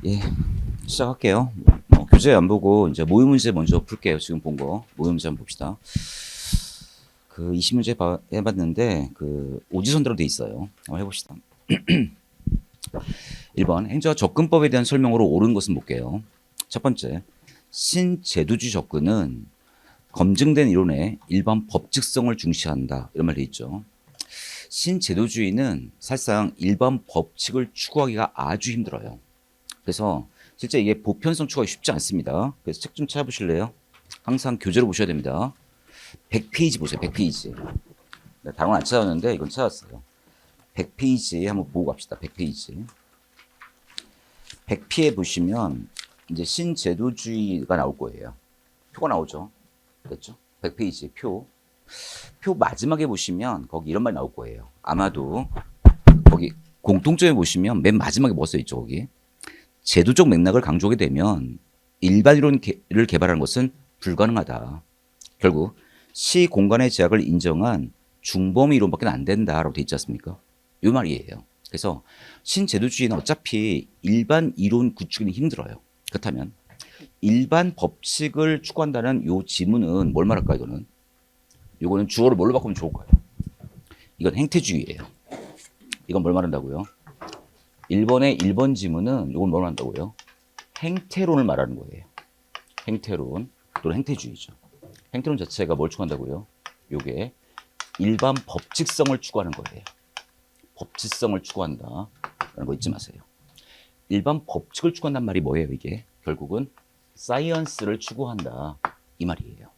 예, 시작할게요. 교재 안 보고 이제 모의 문제 먼저 풀게요. 지금 본 거. 모의 문제 한번 봅시다. 그 20문제 해봤는데 그 오지선대로 돼 있어요. 한번 해봅시다. 1번 행정학 접근법에 대한 설명으로 옳은 것은 볼게요. 첫 번째, 신제도주의 접근은 검증된 이론의 일반 법칙성을 중시한다. 이런 말 돼 있죠. 신제도주의는 사실상 일반 법칙을 추구하기가 아주 힘들어요. 그래서 실제 이게 보편성 추구가 쉽지 않습니다. 그래서 책 좀 찾아보실래요? 항상 교재로 보셔야 됩니다. 100페이지 보세요. 100페이지. 다른 건 안 찾았는데 이건 찾았어요. 100페이지 한번 보고 갑시다. 100페이지. 100피에 보시면 이제 신제도주의가 나올 거예요. 표가 나오죠. 됐죠? 100페이지 표. 표 마지막에 보시면 거기 이런 말이 나올 거예요. 아마도 거기 공통점에 보시면 맨 마지막에 뭐 써있죠, 거기. 제도적 맥락을 강조하게 되면 일반 이론을 개발하는 것은 불가능하다. 결국 시 공간의 제약을 인정한 중범위 이론밖에 안 된다라고 돼 있지 않습니까? 이 말이에요. 그래서 신제도주의는 어차피 일반 이론 구축이 힘들어요. 그렇다면 일반 법칙을 추구한다는 요 지문은 뭘 말할까 이거는? 이거는 주어를 뭘로 바꾸면 좋을까요? 이건 행태주의예요. 이건 뭘 말한다고요? 1번의 1번 지문은 이건 뭘 말한다고요? 행태론을 말하는 거예요. 행태론 또는 행태주의죠. 행태론 자체가 뭘 추구한다고요? 요게 일반 법칙성을 추구하는 거예요. 법칙성을 추구한다. 라는 거 잊지 마세요. 일반 법칙을 추구한다는 말이 뭐예요, 이게? 결국은 사이언스를 추구한다. 이 말이에요.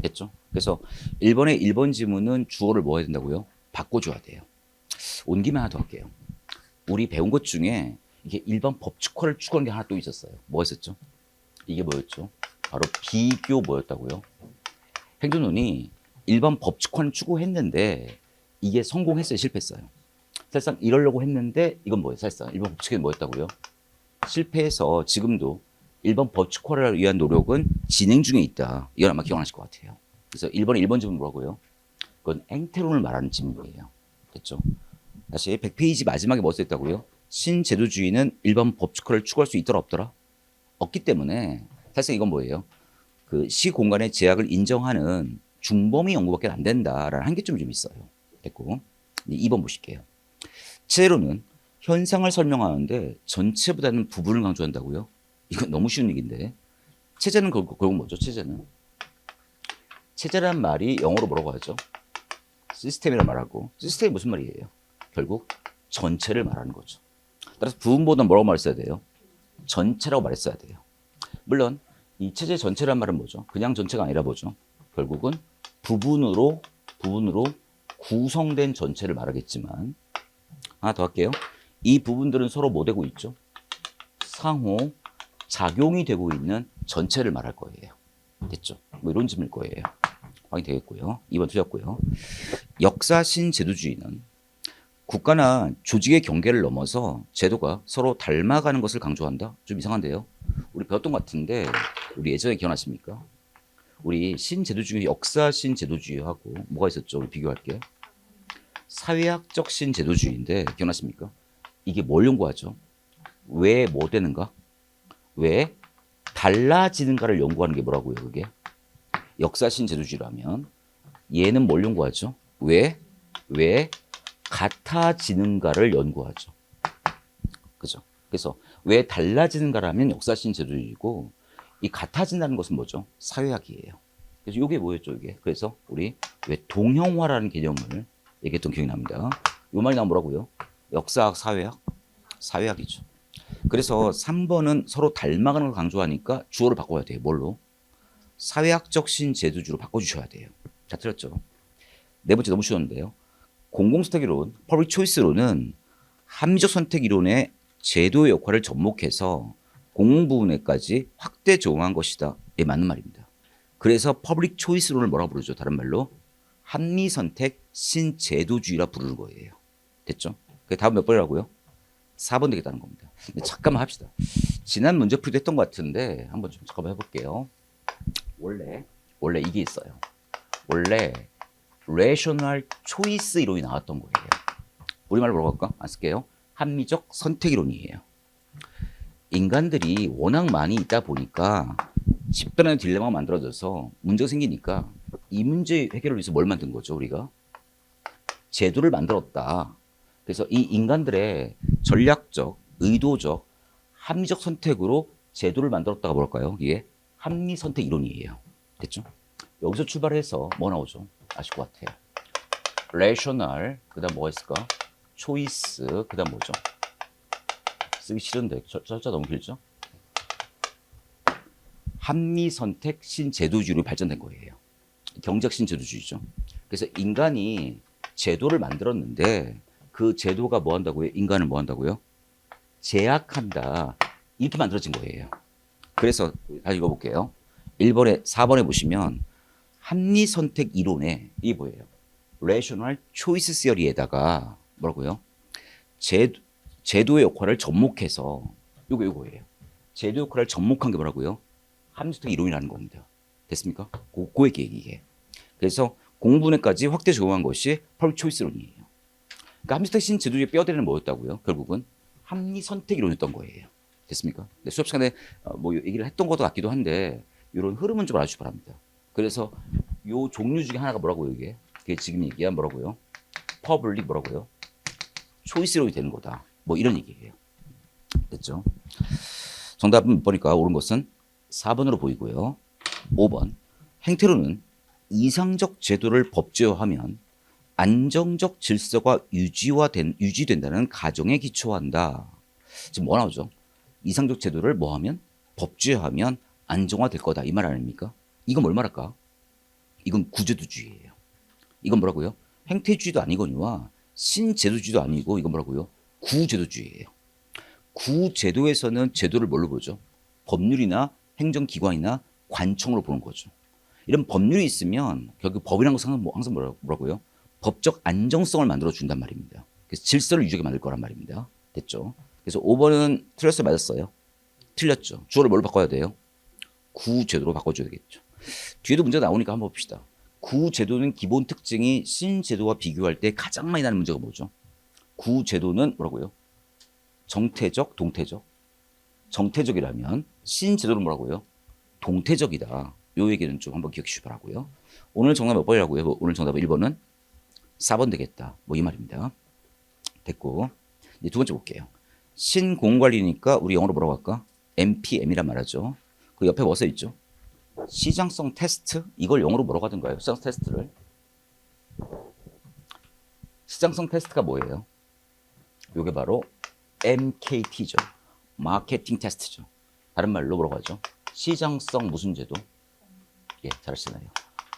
됐죠? 그래서 1번의 1번 지문은 주어를 뭐 해야 된다고요? 바꿔줘야 돼요. 온 김에 하나 더 할게요. 우리 배운 것 중에 이게 일반 법칙화를 추구하는 게 하나 또 있었어요. 뭐였었죠? 이게 뭐였죠? 바로 비교 뭐였다고요? 행정론이 일반 법칙화는 추구했는데 이게 성공했어요? 실패했어요? 사실상 이러려고 했는데 이건 뭐예요? 사실상 일반 법칙이 뭐였다고요? 실패해서 지금도 일반 법칙화를 위한 노력은 진행 중에 있다. 이건 아마 기억나실 것 같아요. 그래서 1번에 1번 지문 뭐라고요? 그건 행태론을 말하는 지문이에요. 됐죠? 다시 100페이지 마지막에 뭐 써있다고요? 신제도주의는 일반 법칙화를 추구할 수 있더라 없더라? 없기 때문에 사실 이건 뭐예요? 그 시 공간의 제약을 인정하는 중범위 연구밖에 안 된다라는 한계점이 좀 있어요. 됐고 2번 보실게요. 체제로는 현상을 설명하는데 전체보다는 부분을 강조한다고요? 이건 너무 쉬운 얘기인데 체제는 결국 뭐죠? 체제란 말이 영어로 뭐라고 하죠? 시스템이란 말하고 시스템이 무슨 말이에요? 결국 전체를 말하는 거죠. 따라서 부분보다 뭐라고 말했어야 돼요? 전체라고 말했어야 돼요. 물론 이 체제 전체란 말은 뭐죠? 그냥 전체가 아니라 뭐죠? 결국은 부분으로 구성된 전체를 말하겠지만 하나 더 할게요. 이 부분들은 서로 뭐 되고 있죠? 상호 작용이 되고 있는 전체를 말할 거예요. 됐죠? 뭐 이런 질문일 거예요. 확인되겠고요. 2번 틀렸고요. 역사신 제도주의는 국가나 조직의 경계를 넘어서 제도가 서로 닮아가는 것을 강조한다. 좀 이상한데요. 우리 배웠던 것 같은데 우리 예전에 기억나십니까? 우리 신제도주의, 역사신 제도주의하고 뭐가 있었죠? 우리 비교할게요. 사회학적 신제도주의인데 기억나십니까? 이게 뭘 연구하죠? 왜 뭐 되는가? 왜 달라지는가를 연구하는 게 뭐라고요? 그게 역사신 제도주의라면 얘는 뭘 연구하죠? 왜 같아지는가를 연구하죠. 그죠? 그래서 왜 달라지는가라면 역사신 제도주의고 이 같아진다는 것은 뭐죠? 사회학이에요. 그래서 이게 뭐였죠? 이게 그래서 우리 왜 동형화라는 개념을 얘기했던 기억이 납니다. 이 말이 나오면 뭐라고요? 역사학, 사회학이죠. 그래서 3번은 서로 닮아가는 걸 강조하니까 주어를 바꿔야 돼요. 뭘로? 사회학적 신제도주로 바꿔주셔야 돼요. 다 틀렸죠? 네 번째 너무 쉬웠는데요. 공공선택이론, 퍼블릭 초이스론은 합리적 선택 이론의 제도의 역할을 접목해서 공공부문에까지 확대 적용한 것이다. 예, 맞는 말입니다. 그래서 퍼블릭 초이스론을 뭐라고 부르죠? 다른 말로 합리선택 신제도주의라 부르는 거예요. 됐죠? 다음 몇 번이라고요? 4번 되겠다는 겁니다. 근데 잠깐만 합시다. 지난 문제풀이도 했던 것 같은데 한번 좀 잠깐만 해볼게요. 원래 이게 있어요. 원래 레이셔널 초이스 이론이 나왔던 거예요. 우리말로 뭐라고 할까? 안 쓸게요. 합리적 선택 이론이에요. 인간들이 워낙 많이 있다 보니까 집단의 딜레마가 만들어져서 문제가 생기니까 이 문제 해결을 위해서 뭘 만든 거죠, 우리가? 제도를 만들었다. 그래서 이 인간들의 전략적, 의도적, 합리적 선택으로 제도를 만들었다가 뭘까요? 이게 합리 선택 이론이에요. 됐죠? 여기서 출발해서 뭐 나오죠? 아실 것 같아요. 레셔널, 그 다음 뭐가 있을까? 초이스, 그 다음 뭐죠? 쓰기 싫은데 절자 너무 길죠? 합리 선택 신제도주의로 발전된 거예요. 경제학 신제도주의죠. 그래서 인간이 제도를 만들었는데 그 제도가 뭐 한다고요? 인간을 뭐 한다고요? 제약한다. 이렇게 만들어진 거예요. 그래서 다시 읽어볼게요. 1번에 4번에 보시면 합리 선택 이론에 이게 뭐예요? Rational Choice Theory에다가 뭐라고요? 제도의 역할을 접목해서 요거예요. 제도 역할을 접목한 게 뭐라고요? 합리 선택 이론이라는 겁니다. 됐습니까? 그 얘기 이게. 그래서 공분에까지 확대 적용한 것이 Public Choice론이에요. 그러니까 합리 선택 신제도주의 뼈대는 뭐였다고요? 결국은 합리 선택 이론이었던 거예요. 됐습니까? 수업 시간에 뭐 얘기를 했던 것도 같기도 한데 이런 흐름은 좀 알아주시기 바랍니다. 그래서 요 종류 중에 하나가 뭐라고요, 이게? 그게 지금 얘기한 뭐라고요? 퍼블릭 뭐라고요? 초이스론이 되는 거다. 뭐 이런 얘기예요. 됐죠? 정답은 몇 번일까? 옳은 것은 4번으로 보이고요. 5번. 행태로는 이상적 제도를 법제화하면 안정적 질서가 유지된다는 가정에 기초한다. 지금 뭐 나오죠? 이상적 제도를 뭐 하면? 법제화하면 안정화될 거다. 이 말 아닙니까? 이건 뭘 말할까? 이건 구제도주의예요. 이건 뭐라고요? 행태주의도 아니거니와 신제도주의도 아니고 이건 뭐라고요? 구제도주의예요. 구제도에서는 제도를 뭘로 보죠? 법률이나 행정기관이나 관청으로 보는 거죠. 이런 법률이 있으면 결국 법이라는 것은 항상 뭐라고요? 법적 안정성을 만들어준단 말입니다. 그래서 질서를 유지하게 만들 거란 말입니다. 됐죠? 그래서 5번은 틀렸어요? 맞았어요? 틀렸죠. 주어를 뭘로 바꿔야 돼요? 구제도로 바꿔줘야 되겠죠. 뒤에도 문제가 나오니까 한번 봅시다. 구제도는 기본 특징이 신제도와 비교할 때 가장 많이 나는 문제가 뭐죠? 구제도는 뭐라고요? 정태적, 동태적. 정태적이라면 신제도는 뭐라고요? 동태적이다. 요 얘기는 좀 한번 기억해 주시기 바라고요. 오늘 정답 몇 번이라고요? 오늘 정답은 1번은 4번 되겠다. 뭐 이 말입니다. 됐고. 이제 두 번째 볼게요. 신공관리니까 우리 영어로 뭐라고 할까? MPM이란 말하죠. 그 옆에 뭐 써 있죠? 시장성 테스트? 이걸 영어로 뭐라고 하던가요? 시장성 테스트를. 시장성 테스트가 뭐예요? 이게 바로 MKT죠. 마케팅 테스트죠. 다른 말로 뭐라고 하죠? 시장성 무슨 제도? 예, 잘하시나요?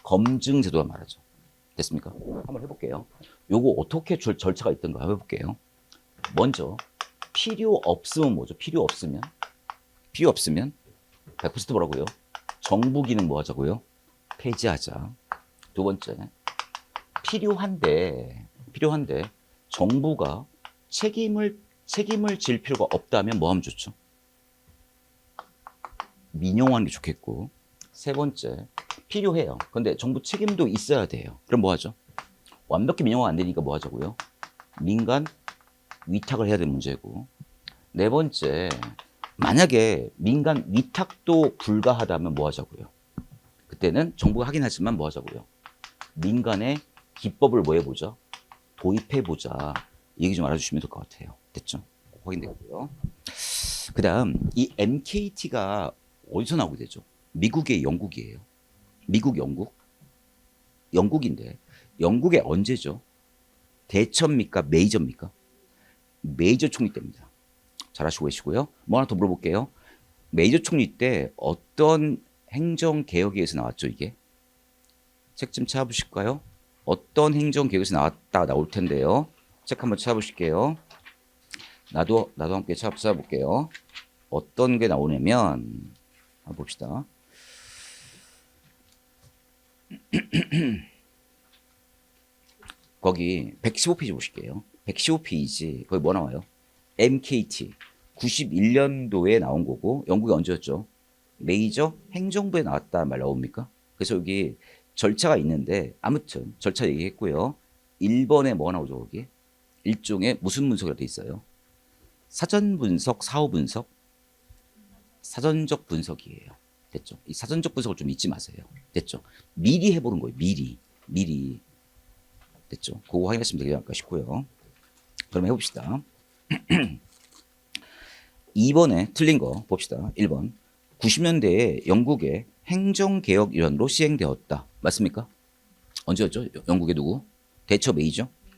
검증 제도가 말하죠. 됐습니까? 한번 해볼게요. 요거 어떻게 절차가 있던가 해볼게요. 먼저 필요 없으면 뭐죠? 필요 없으면 100% 뭐라고요? 정부 기능 뭐 하자고요? 폐지하자. 두 번째, 필요한데 정부가 책임을 질 필요가 없다면 뭐 하면 좋죠? 민영화하는 게 좋겠고. 세 번째, 필요해요. 근데 정부 책임도 있어야 돼요. 그럼 뭐 하죠? 완벽히 민영화가 안 되니까 뭐 하자고요? 민간 위탁을 해야 되는 문제고. 네 번째, 만약에 민간 위탁도 불가하다면 뭐 하자고요? 그때는 정부가 하긴 하지만 뭐 하자고요? 민간의 기법을 뭐 해보자? 도입해보자. 이 얘기 좀 알아주시면 될 것 같아요. 됐죠? 확인되고요. 그 다음 이 MKT가 어디서 나오게 되죠? 미국의 영국이에요. 미국 영국? 영국인데 영국의 언제죠? 대처입니까? 메이저입니까? 메이저 총리 때입니다. 잘 하시고 계시고요. 뭐 하나 더 물어볼게요. 메이저 총리 때 어떤 행정개혁에서 나왔죠, 이게? 책 좀 찾아보실까요? 어떤 행정개혁에서 나왔다 나올 텐데요. 책 한번 찾아보실게요. 나도 함께 찾아볼게요. 어떤 게 나오냐면 한번 봅시다. 거기 115페이지 보실게요. 115페이지 거기 뭐 나와요? MKT 91년도에 나온 거고 영국이 언제였죠? 메이저 행정부에 나왔다 말 나옵니까? 그래서 여기 절차가 있는데 아무튼 절차 얘기했고요. 1번에 뭐 나오죠 거기? 일종의 무슨 분석이라고 돼 있어요? 사전 분석, 사후 분석, 사전적 분석이에요. 됐죠? 이 사전적 분석을 좀 잊지 마세요. 됐죠? 미리 해보는 거예요. 미리. 됐죠? 그거 확인하시면 되지 않을까 싶고요. 그럼 해봅시다. 2번에 틀린 거 봅시다. 1번. 90년대에 영국의 행정개혁 일환으로 시행되었다. 맞습니까? 언제였죠? 영국의 누구? 대처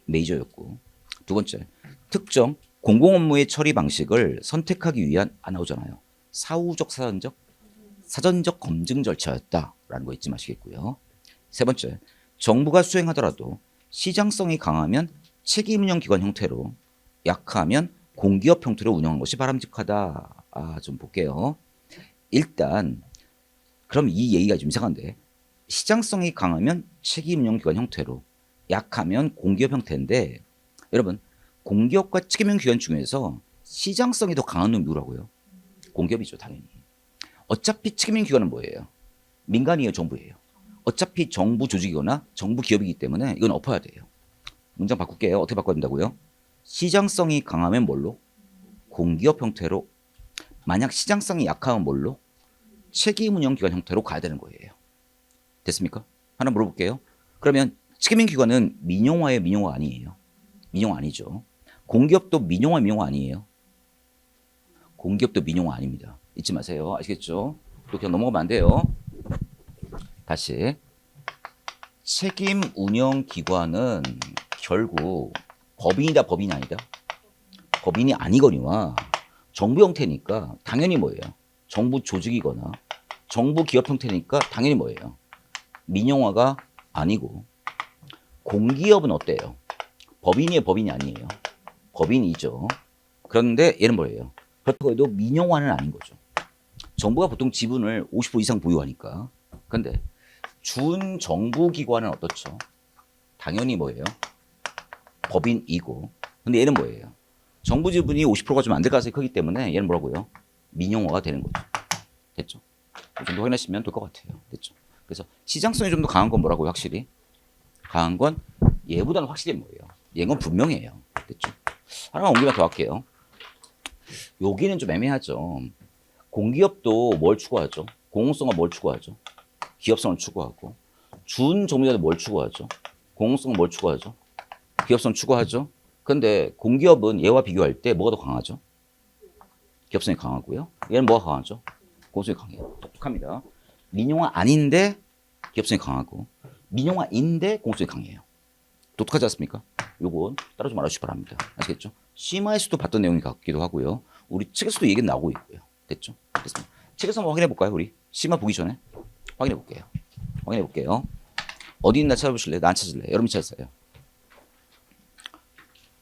메이저였고. 두 번째. 특정 공공업무의 처리 방식을 선택하기 위한 안 나오잖아요. 사후적 사전적 검증 절차였다라는 거 잊지 마시겠고요. 세 번째. 정부가 수행하더라도 시장성이 강하면 책임운영 기관 형태로 약하면 공기업 형태로 운영하는 것이 바람직하다. 좀 볼게요. 일단 그럼 이 얘기가 좀 이상한데 시장성이 강하면 책임운영 기관 형태로 약하면 공기업 형태인데 여러분 공기업과 책임운영 기관 중에서 시장성이 더 강한 놈이 누구라고요? 공기업이죠 당연히. 어차피 책임운영 기관은 뭐예요? 민간이에요 정부예요. 어차피 정부 조직이거나 정부 기업이기 때문에 이건 엎어야 돼요. 문장 바꿀게요. 어떻게 바꿔야 된다고요? 시장성이 강하면 뭘로? 공기업 형태로. 만약 시장성이 약하면 뭘로? 책임운영기관 형태로 가야 되는 거예요. 됐습니까? 하나 물어볼게요. 그러면 책임운영기관은 민영화예요? 민영화 아니에요? 민영화 아니죠. 공기업도 민영화 아니에요? 공기업도 민영화 아닙니다. 잊지 마세요. 아시겠죠? 또 그냥 넘어가면 안 돼요. 다시. 책임운영기관은 결국 법인이다 법인이 아니다? 법인이 아니거니와 정부 형태니까 당연히 뭐예요? 정부 조직이거나 정부 기업 형태니까 당연히 뭐예요? 민영화가 아니고. 공기업은 어때요? 법인이에요 법인이 아니에요? 법인이죠. 그런데 얘는 뭐예요? 그렇다고 해도 민영화는 아닌 거죠. 정부가 보통 지분을 50% 이상 보유하니까. 근데 준정부기관은 어떻죠? 당연히 뭐예요? 법인이고. 근데 얘는 뭐예요? 정부 지분이 50%가 좀 안 될 가능성이 크기 때문에 얘는 뭐라고요? 민영화가 되는 거죠. 됐죠? 이 정도 확인하시면 될 것 같아요. 됐죠? 그래서 시장성이 좀 더 강한 건 뭐라고요? 확실히? 강한 건 얘보다는 확실히 뭐예요? 얘는 분명해요. 됐죠? 하나만 옮기면 더 할게요. 여기는 좀 애매하죠. 공기업도 뭘 추구하죠? 공공성과 뭘 추구하죠? 기업성을 추구하고. 준정부자도 뭘 추구하죠? 공공성은 뭘 추구하죠? 기업성 추구하죠? 근데 공기업은 얘와 비교할 때 뭐가 더 강하죠? 기업성이 강하고요. 얘는 뭐가 강하죠? 공공성이 강해요. 똑똑합니다. 민영화 아닌데 기업성이 강하고 민영화인데 공공성이 강해요. 똑똑하지 않습니까? 요건 따로 좀 알아주시기 바랍니다. 아시겠죠? 심화에서도 봤던 내용이 같기도 하고요. 우리 책에서도 얘기는 나오고 있고요. 됐죠? 됐습니다. 책에서 한번 확인해 볼까요? 우리 심화 보기 전에 확인해 볼게요. 확인해 볼게요. 어디 있나 찾아보실래요? 나 안 찾을래요? 여러분이 찾으세요.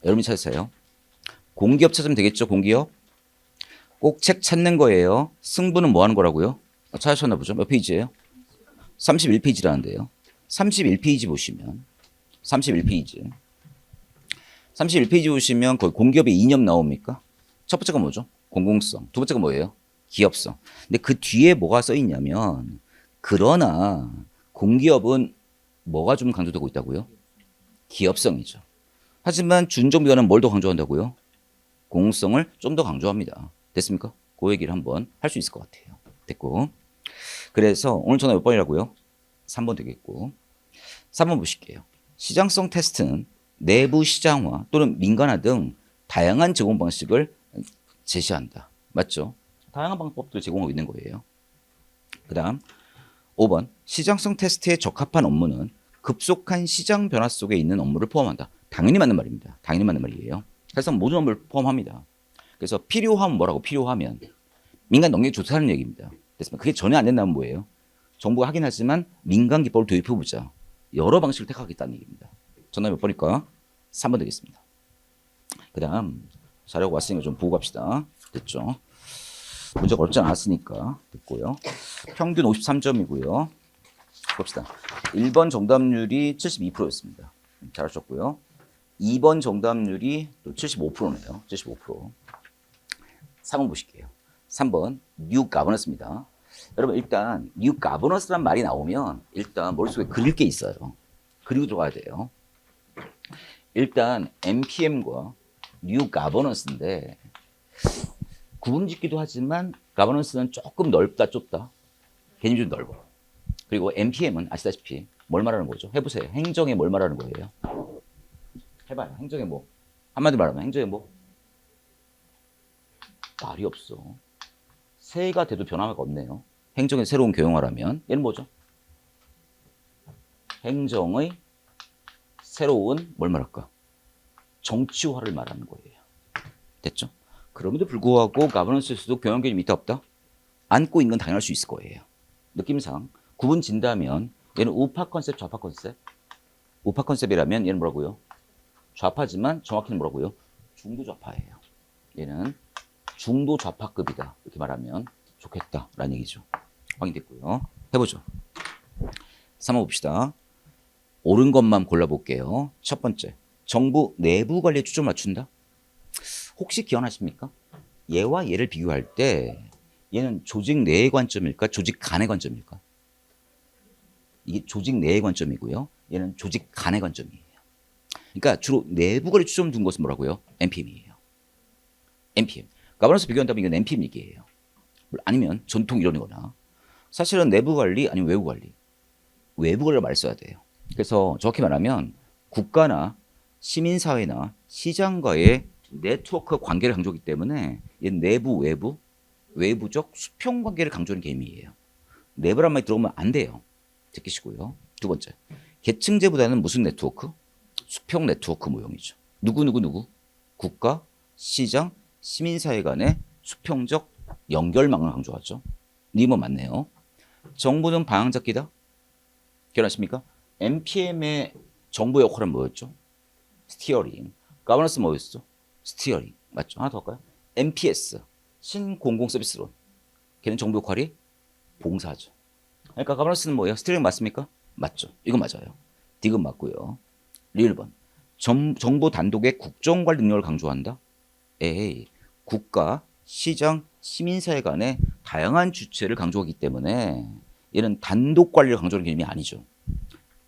여러분이 찾으세요. 공기업 찾으면 되겠죠? 공기업. 꼭 책 찾는 거예요. 승부는 뭐 하는 거라고요? 찾으셨나 보죠? 몇 페이지예요? 31페이지라는데요. 31페이지 보시면 31페이지. 31페이지 보시면 거기 공기업의 이념 나옵니까? 첫 번째가 뭐죠? 공공성. 두 번째가 뭐예요? 기업성. 근데 그 뒤에 뭐가 써 있냐면 그러나 공기업은 뭐가 좀 강조되고 있다고요? 기업성이죠. 하지만 준정부기관은 뭘 더 강조한다고요? 공공성을 좀 더 강조합니다. 됐습니까? 그 얘기를 한번 할 수 있을 것 같아요. 됐고. 그래서 오늘 전화 몇 번이라고요? 3번 되겠고. 3번 보실게요. 시장성 테스트는 내부 시장화 또는 민간화 등 다양한 제공 방식을 제시한다. 맞죠? 다양한 방법들을 제공하고 있는 거예요. 그 다음 5번 시장성 테스트에 적합한 업무는 급속한 시장 변화 속에 있는 업무를 포함한다. 당연히 맞는 말입니다. 당연히 맞는 말이에요. 사실상 모든 업무를 포함합니다. 그래서 필요하면 뭐라고? 필요하면 민간 능력이 좋다는 얘기입니다. 됐습니까? 그게 전혀 안 된다면 뭐예요? 정부가 하긴 하지만 민간 기법을 도입해보자. 여러 방식을 택하겠다는 얘기입니다. 전화 몇 번일까? 3번 되겠습니다. 그 다음 자료가 왔으니까 좀 보고 갑시다. 됐죠? 문제가 어렵지 않았으니까 됐고요. 평균 53점이고요. 봅시다. 1번 정답률이 72%였습니다. 잘하셨고요. 2번 정답률이 또 75%네요. 75%. 3번 보실게요. 3번 뉴 가버넌스입니다. 여러분 일단 뉴 가버넌스란 말이 나오면 일단 머릿속에 그릴 게 있어요. 그리고 들어가야 돼요. 일단 NPM과 뉴 가버넌스인데 구분짓기도 하지만 가버넌스는 조금 넓다 좁다. 개념이 좀 넓어. 그리고 NPM은 아시다시피 뭘 말하는 거죠? 해보세요. 행정에 뭘 말하는 거예요? 해봐요. 행정에 뭐? 한마디로 말하면 행정에 뭐? 말이 없어. 새해가 돼도 변화가 없네요. 행정의 새로운 교형화라면 얘는 뭐죠? 행정의 새로운 뭘 말할까? 정치화를 말하는 거예요. 됐죠? 그럼에도 불구하고 가버넌스에서도 교형 개념이 있다 없다? 안고 있는 건 당연할 수 있을 거예요. 느낌상 구분 진다면 얘는 우파 컨셉, 좌파 컨셉. 우파 컨셉이라면 얘는 뭐라고요? 좌파지만 정확히는 뭐라고요? 중도 좌파예요. 얘는 중도 좌파급이다. 이렇게 말하면 좋겠다라는 얘기죠. 확인됐고요. 해보죠. 3번 봅시다. 옳은 것만 골라볼게요. 첫 번째, 정부 내부 관리에 초점을 맞춘다. 혹시 기억나십니까? 얘와 얘를 비교할 때 얘는 조직 내의 관점일까? 조직 간의 관점일까? 이게 조직 내의 관점이고요. 얘는 조직 간의 관점이에요. 그러니까 주로 내부 관리에 초점 둔 것은 뭐라고요? NPM이에요. NPM. 가버넌스 비교한다면 이건 NPM 얘기예요. 아니면 전통 이론이거나. 사실은 내부 관리 아니면 외부 관리. 외부 관리를 말 써야 돼요. 그래서 정확히 말하면 국가나 시민사회나 시장과의 네트워크 관계를 강조하기 때문에 얘는 내부, 외부, 외부적 수평 관계를 강조하는 개념이에요. 내부란 말이 들어오면 안 돼요. 제끼시고요. 두 번째, 계층제보다는 무슨 네트워크? 수평 네트워크 모형이죠. 누구? 국가, 시장, 시민사회 간의 수평적 연결망을 강조하죠. 님은 맞네요. 정부는 방향 잡기다. 기억나십니까? NPM의 정부 역할은 뭐였죠? 스티어링. 가버넌스 뭐였죠? 스티어링. 맞죠? 하나 더 할까요? NPS. 신공공서비스론. 걔는 정부 역할이 봉사죠. 그러니까 가버넌스는 뭐예요? 스티어링 맞습니까? 맞죠. 이건 맞아요. 디귿 맞고요. 1번. 정부 단독의 국정관리 능력을 강조한다. 에이, 국가, 시장, 시민사회 간의 다양한 주체를 강조하기 때문에 얘는 단독 관리를 강조하는 개념이 아니죠.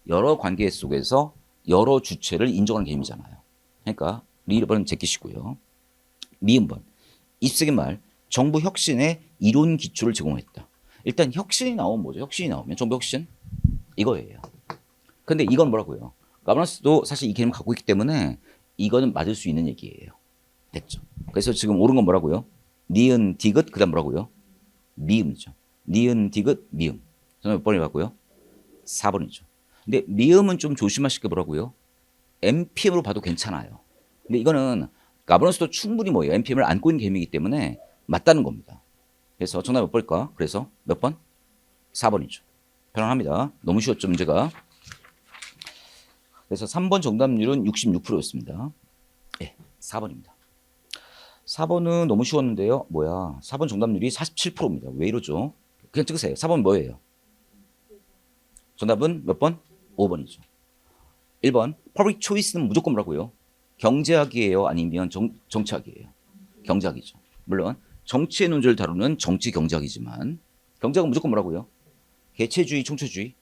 여러 관계 속에서 여러 주체를 인정하는 개념이잖아요. 그러니까 1번은 제끼시고요. 미음번. 20세기 말 정부 혁신의 이론 기초를 제공했다. 일단 혁신이 나오면 뭐죠? 혁신이 나오면 정부 혁신? 이거예요. 근데 이건 뭐라고요? 가버넌스도 사실 이 개념을 갖고 있기 때문에 이거는 맞을 수 있는 얘기예요. 됐죠? 그래서 지금 옳은 건 뭐라고요? 니은, 디귿, 그 다음 뭐라고요? 미음이죠. 니은, 디귿, 미음. 저는 몇 번이라고요? 4번이죠. 근데 미음은 좀 조심하실 게 뭐라고요? NPM으로 봐도 괜찮아요. 근데 이거는 가버넌스도 충분히 뭐예요? NPM을 안고 있는 개념이기 때문에 맞다는 겁니다. 그래서 정답 몇 번일까? 그래서 몇 번? 4번이죠. 편안합니다. 너무 쉬웠죠, 문제가. 그래서 3번 정답률은 66%였습니다. 네, 4번입니다. 4번은 너무 쉬웠는데요. 뭐야? 4번 정답률이 47%입니다. 왜 이러죠? 그냥 찍으세요. 4번 뭐예요? 정답은 몇 번? 5번이죠. 1번 퍼블릭 초이스는 무조건 뭐라고요? 경제학이에요? 아니면 정치학이에요? 경제학이죠. 물론 정치의 논제를 다루는 정치 경제학이지만 경제학은 무조건 뭐라고요? 개체주의, 총체주의?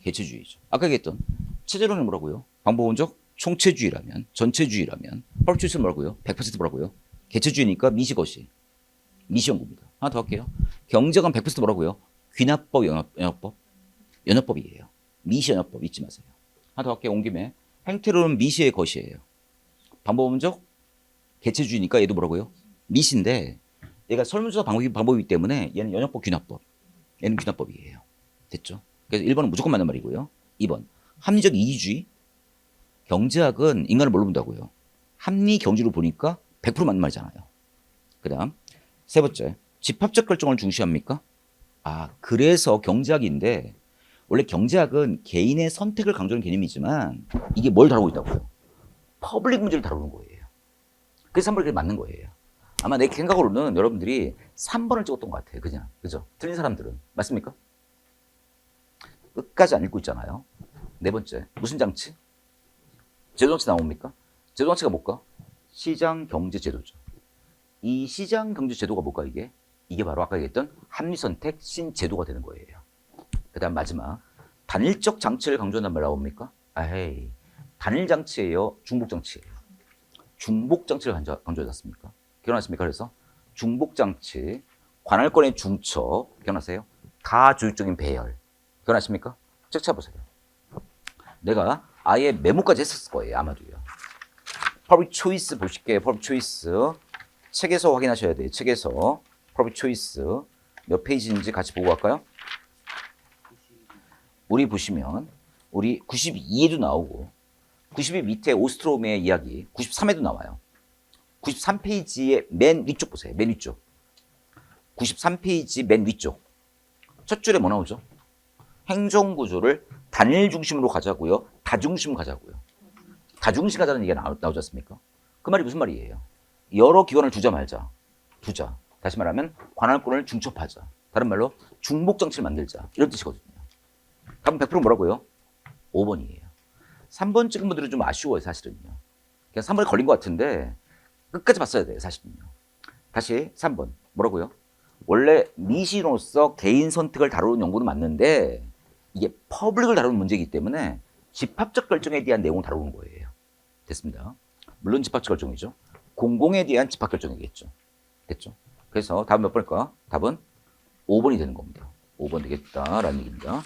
개체주의죠. 아까 얘기했던 체제론은 뭐라고요? 방법론적 총체주의라면, 전체주의라면 퍼블릭 초이스는 뭐라고요? 100% 뭐라고요? 개체주의니까 미시것이. 미시연구입니다. 하나 더 할게요. 경제학은 100% 뭐라고요? 귀납법, 연합법? 연합법이에요. 미시연합법 잊지 마세요. 하나 더 할게요. 온 김에. 행태로는 미시의 것이에요. 방법론적 개체주의니까 얘도 뭐라고요? 미시인데 얘가 설문조사 방법이기 때문에 얘는 연합법, 귀납법. 얘는 귀납법이에요. 됐죠? 그래서 1번은 무조건 맞는 말이고요. 2번 합리적 이기주의. 경제학은 인간을 뭘로 본다고요? 합리 경제로 보니까 100% 맞는 말이잖아요. 그 다음 세 번째, 집합적 결정을 중시합니까? 아, 그래서 경제학인데 원래 경제학은 개인의 선택을 강조하는 개념이지만 이게 뭘 다루고 있다고요? 퍼블릭 문제를 다루는 거예요. 그래서 3번이 맞는 거예요. 아마 내 생각으로는 여러분들이 3번을 찍었던 것 같아요. 그냥. 그죠? 틀린 사람들은. 맞습니까? 끝까지 안 읽고 있잖아요. 네 번째, 무슨 장치? 제도장치 나옵니까? 제도장치가 뭘까? 시장경제제도죠. 이 시장경제제도가 뭘까 이게? 이게 바로 아까 얘기했던 합리선택 신제도가 되는 거예요. 그 다음 마지막, 단일적 장치를 강조한단 말 나옵니까? 아헤이, 단일장치예요? 중복장치예요? 중복장치를 강조하지 않습니까? 기억나십니까? 그래서 중복장치, 관할권의 중처, 기억나세요? 다조직적인 배열. 기억나십니까? 책 쳐보세요. 내가 아예 메모까지 했었을 거예요, 아마도요. Public Choice 보실게요. Public Choice. 책에서 확인하셔야 돼요. 책에서 Public Choice 몇 페이지인지 같이 보고 갈까요? 우리 보시면 우리 92에도 나오고 92 밑에 오스트롬의 이야기 93에도 나와요. 93페이지의 맨 위쪽 보세요. 맨 위쪽. 93페이지 맨 위쪽. 첫 줄에 뭐 나오죠? 행정구조를 단일 중심으로 가자고요. 다중심으로 가자고요. 다중심 가자는 얘기가 나오지 않습니까? 그 말이 무슨 말이에요? 여러 기관을 두자 말자. 두자. 다시 말하면 관할권을 중첩하자. 다른 말로 중복장치를 만들자. 이런 뜻이거든요. 답은 100% 뭐라고요? 5번이에요. 3번 찍은 분들은 좀 아쉬워요, 사실은요. 그냥 3번에 걸린 것 같은데 끝까지 봤어야 돼요, 사실은요. 다시 3번. 뭐라고요? 원래 미시로서 개인 선택을 다루는 연구는 맞는데 이게 퍼블릭을 다루는 문제이기 때문에 집합적 결정에 대한 내용을 다루는 거예요. 됐습니다. 물론 집합적 결정이죠. 공공에 대한 집합 결정이겠죠. 됐죠? 그래서 답은 몇 번일까? 답은 5번이 되는 겁니다. 5번 되겠다라는 얘기입니다.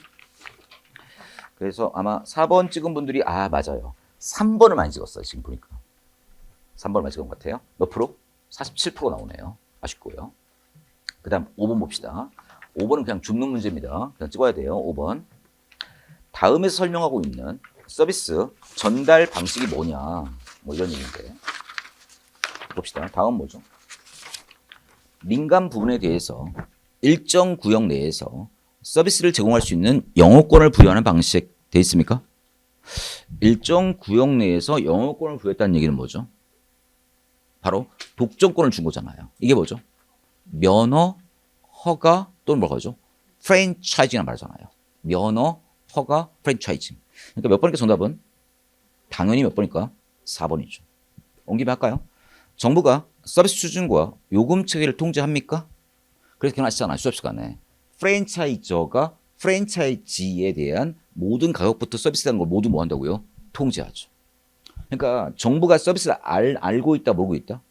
그래서 아마 4번 찍은 분들이 맞아요. 3번을 많이 찍었어요. 지금 보니까. 3번을 많이 찍은 것 같아요. 몇 프로? 47% 나오네요. 아쉽고요. 그 다음 5번 봅시다. 5번은 그냥 줍는 문제입니다. 그냥 찍어야 돼요. 5번. 다음에서 설명하고 있는 서비스 전달 방식이 뭐냐. 뭐 이런 얘기인데. 봅시다. 다음 뭐죠? 민간 부분에 대해서 일정 구역 내에서 서비스를 제공할 수 있는 영어권을 부여하는 방식 돼 있습니까? 일정 구역 내에서 영어권을 부여했다는 얘기는 뭐죠? 바로 독점권을 준 거잖아요. 이게 뭐죠? 면허, 허가 또는 뭐라고 하죠? 프랜차이징이라고 말하잖아요. 면허, 허가, 프랜차이징. 그러니까 몇 번일까 정답은? 당연히 몇 번일까? 4번이죠. 온 김에 할까요? 정부가 서비스 추진과 요금 체계를 통제합니까? 그래서 기억나시잖아요. 수업 시간에. 프랜차이저가 프랜차이지에 대한 모든 가격부터 서비스라는 걸 모두 뭐 한다고요? 통제하죠. 그러니까 정부가 서비스를 알고 있다, 모르고 있다?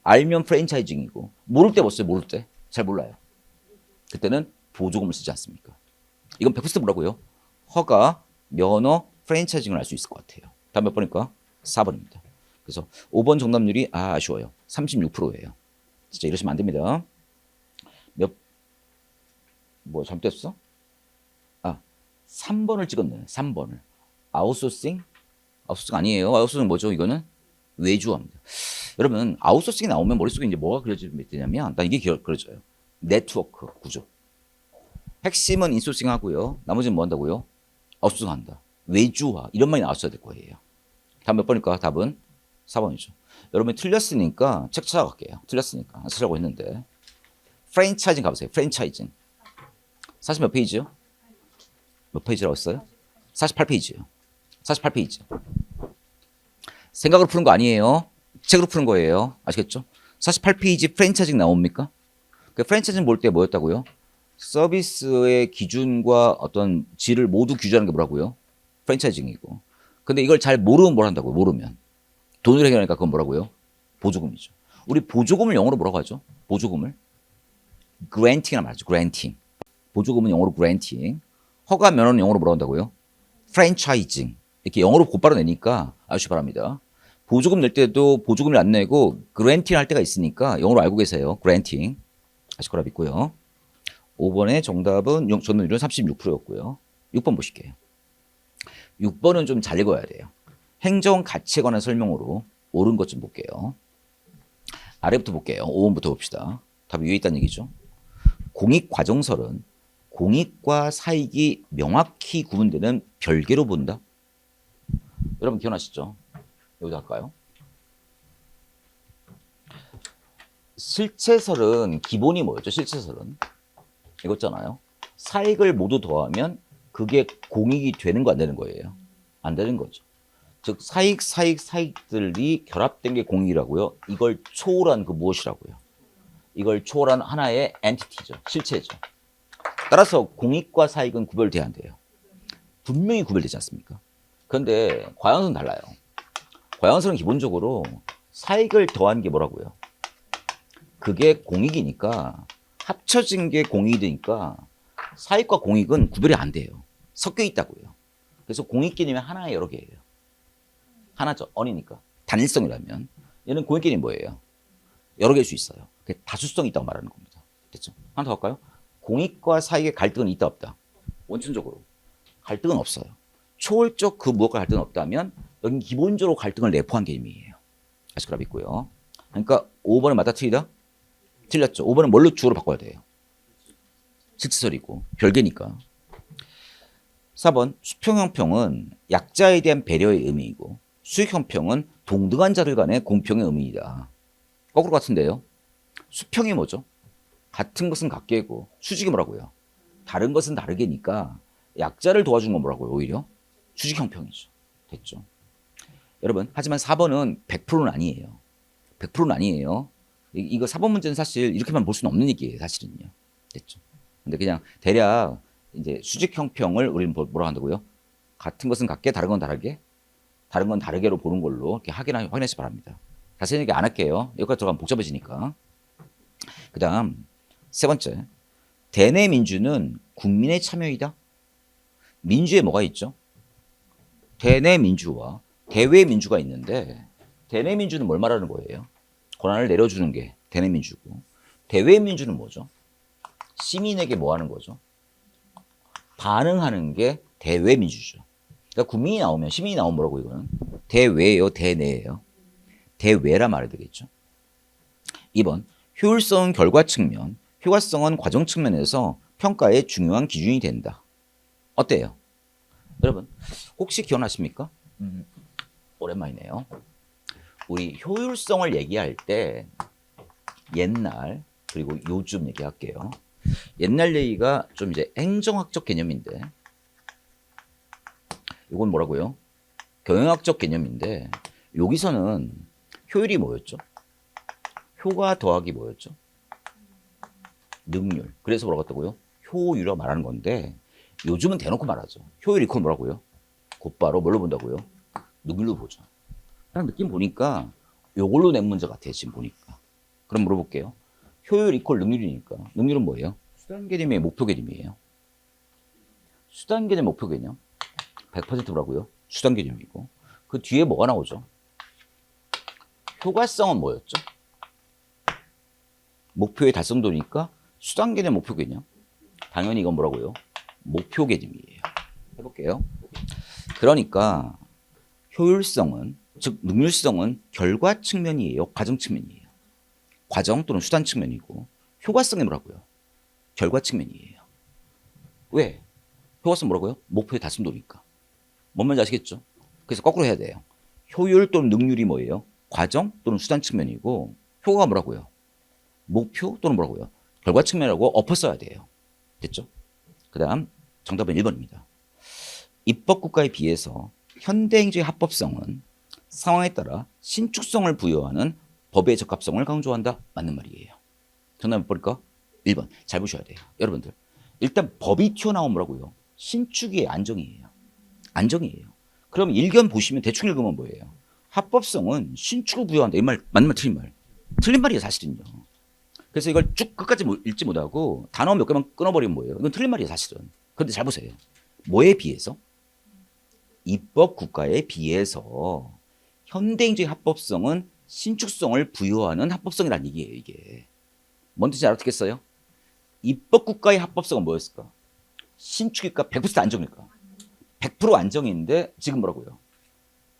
알면 프랜차이징이고 모를 때 뭐 써요? 모를 때? 잘 몰라요. 그때는 보조금을 쓰지 않습니까? 이건 100% 뭐라고요? 허가, 면허, 프랜차이징을 알 수 있을 것 같아요. 다음 몇 번일까? 4번입니다. 그래서 5번 정답률이 아쉬워요. 36%예요. 진짜 이러시면 안 됩니다. 뭐 잘못됐어? 3번을 찍었네. 3번을. 아웃소싱? 아웃소싱 아니에요. 아웃소싱 뭐죠? 이거는 외주화입니다. 여러분 아웃소싱이 나오면 머릿속에 이제 뭐가 그려지냐면 난 이게 그려져요. 네트워크 구조. 핵심은 인소싱 하고요. 나머지는 뭐 한다고요? 아웃소싱 한다. 외주화 이런 말이 나왔어야 될 거예요. 다음 몇 번일까? 답은 4번이죠. 여러분이 틀렸으니까 책 찾아갈게요. 틀렸으니까 안 쓰려고 했는데 프랜차이징 가보세요. 프랜차이징 40 몇 페이지요? 몇 페이지라고 했어요? 48페이지요. 48페이지. 생각으로 푸는 거 아니에요. 책으로 푸는 거예요. 아시겠죠? 48페이지 프랜차이징 나옵니까? 그 프랜차이징 볼 때 뭐였다고요? 서비스의 기준과 어떤 질을 모두 규제하는 게 뭐라고요? 프랜차이징이고. 근데 이걸 잘 모르면 뭘 한다고요? 모르면. 돈을 해결하니까 그건 뭐라고요? 보조금이죠. 우리 보조금을 영어로 뭐라고 하죠? 보조금을? granting이라고 말하죠. granting. 보조금은 영어로 granting. 허가 면허는 영어로 뭐라고 한다고요? franchising. 이렇게 영어로 곧바로 내니까 아시기 바랍니다. 보조금 낼 때도 보조금을 안 내고 granting 할 때가 있으니까 영어로 알고 계세요. granting. 아실 거라 믿고요. 5번의 정답은 전원율은 36%였고요. 6번 보실게요. 6번은 좀 잘 읽어야 돼요. 행정 가치에 관한 설명으로 옳은 것 좀 볼게요. 아래부터 볼게요. 5번부터 봅시다. 답이 위에 있다는 얘기죠. 공익과정설은 공익과 사익이 명확히 구분되는 별개로 본다. 여러분 기억나시죠? 여기다 할까요? 실체설은 기본이 뭐였죠? 실체설은 이거잖아요. 사익을 모두 더하면 그게 공익이 되는 거 안 되는 거예요? 안 되는 거죠. 즉 사익들이 결합된 게 공익이라고요. 이걸 초월한 그 무엇이라고요? 이걸 초월한 하나의 엔티티죠. 실체죠. 따라서 공익과 사익은 구별돼야 한대요. 분명히 구별되지 않습니까? 그런데 과양설은 달라요. 과양설은 기본적으로 사익을 더한 게 뭐라고요? 그게 공익이니까 합쳐진 게 공익이 되니까 사익과 공익은 구별이 안 돼요. 섞여 있다고요. 그래서 공익 개념이 하나에 여러 개예요. 하나죠. 언이니까. 단일성이라면. 얘는 공익 개념이 뭐예요? 여러 개일 수 있어요. 그게 다수성이 있다고 말하는 겁니다. 됐죠? 하나 더 할까요? 공익과 사익의 갈등은 있다 없다? 원천적으로. 갈등은 없어요. 초월적 그 무엇과 갈등은 없다면 여긴 기본적으로 갈등을 내포한 개념이에요. 아실 거라 믿고요. 그러니까 5번은 맞다 틀리다? 틀렸죠. 5번은 뭘로 주어로 바꿔야 돼요? 실체설이고 별개니까. 4번 수평형평은 약자에 대한 배려의 의미이고 수익형평은 동등한 자들 간의 공평의 의미이다. 거꾸로 같은데요. 수평이 뭐죠? 같은 것은 같게고 수직이 뭐라고요? 다른 것은 다르게니까 약자를 도와준 건 뭐라고요? 오히려 수직형평이죠. 됐죠? 여러분 하지만 4번은 100%는 아니에요. 100%는 아니에요. 이거 4번 문제는 사실 이렇게만 볼 수는 없는 얘기예요. 사실은요. 됐죠? 근데 그냥 대략 이제 수직형평을 우리는 뭐라 한다고요? 같은 것은 같게 다른 건 다르게 다른 건 다르게로 보는 걸로 이렇게 확인하시기 바랍니다. 자세히 얘기 안 할게요. 여기까지 들어가면 복잡해지니까. 그 다음 세 번째, 대내 민주는 국민의 참여이다. 민주에 뭐가 있죠? 대내 민주와 대외 민주가 있는데 대내 민주는 뭘 말하는 거예요? 권한을 내려주는 게 대내 민주고 대외 민주는 뭐죠? 시민에게 뭐 하는 거죠? 반응하는 게 대외 민주죠. 그러니까 국민이 나오면 시민이 나오면 뭐라고 이거는? 대외예요, 대내예요? 대외라 말해야 되겠죠. 2번 효율성은 결과 측면, 효과성은 과정 측면에서 평가의 중요한 기준이 된다. 어때요? 여러분 혹시 기억나십니까? 오랜만이네요. 우리 효율성을 얘기할 때 옛날 그리고 요즘 얘기할게요. 옛날 얘기가 좀 이제 행정학적 개념인데 이건 뭐라고요? 경영학적 개념인데 여기서는 효율이 뭐였죠? 효과 더하기 뭐였죠? 능률. 그래서 뭐라고 했다고요? 효율이라고 말하는 건데 요즘은 대놓고 말하죠. 효율 이퀄 뭐라고요? 곧바로 뭘로 본다고요? 능률로 보죠. 딱 느낌 보니까 요걸로 낸 문제 같아요. 지금 보니까. 그럼 물어볼게요. 효율 이퀄 능률이니까 능률은 뭐예요? 수단 개념이에요? 목표 개념이에요? 수단 개념 목표 개념 100%라고요? 수단 개념이고 그 뒤에 뭐가 나오죠? 효과성은 뭐였죠? 목표의 달성도니까 수단 개념 목표 개념 당연히 이건 뭐라고요? 목표 개념이에요. 해볼게요. 그러니까 효율성은 즉 능률성은 결과 측면이에요? 과정 측면이에요? 과정 또는 수단 측면이고 효과성이 뭐라고요? 결과 측면이에요. 왜? 효과성 뭐라고요? 목표의 달성도니까. 뭔 말인지 아시겠죠? 그래서 거꾸로 해야 돼요. 효율 또는 능률이 뭐예요? 과정 또는 수단 측면이고 효과가 뭐라고요? 목표 또는 뭐라고요? 결과 측면이라고 엎어 써야 돼요. 됐죠? 그 다음 정답은 1번입니다. 입법국가에 비해서 현대행정의 합법성은 상황에 따라 신축성을 부여하는 법의 적합성을 강조한다. 맞는 말이에요. 정답 몇 번일까? 1번. 잘 보셔야 돼요. 여러분들. 일단 법이 튀어나오면 뭐라고요? 신축의 안정이에요. 안정이에요. 그럼 일견 보시면 대충 읽으면 뭐예요? 합법성은 신축을 부여한다. 이 말 맞는 말 틀린 말? 틀린 말이에요 사실은요. 그래서 이걸 쭉 끝까지 읽지 못하고 단어 몇 개만 끊어버리면 뭐예요? 이건 틀린 말이에요 사실은. 그런데 잘 보세요. 뭐에 비해서? 입법국가에 비해서 현대행정의 합법성은 신축성을 부여하는 합법성이라는 얘기예요. 이게 뭔 뜻인지 알아듣겠어요? 입법국가의 합법성은 뭐였을까? 신축일까? 100% 안정일까? 100% 안정인데 지금 뭐라고요?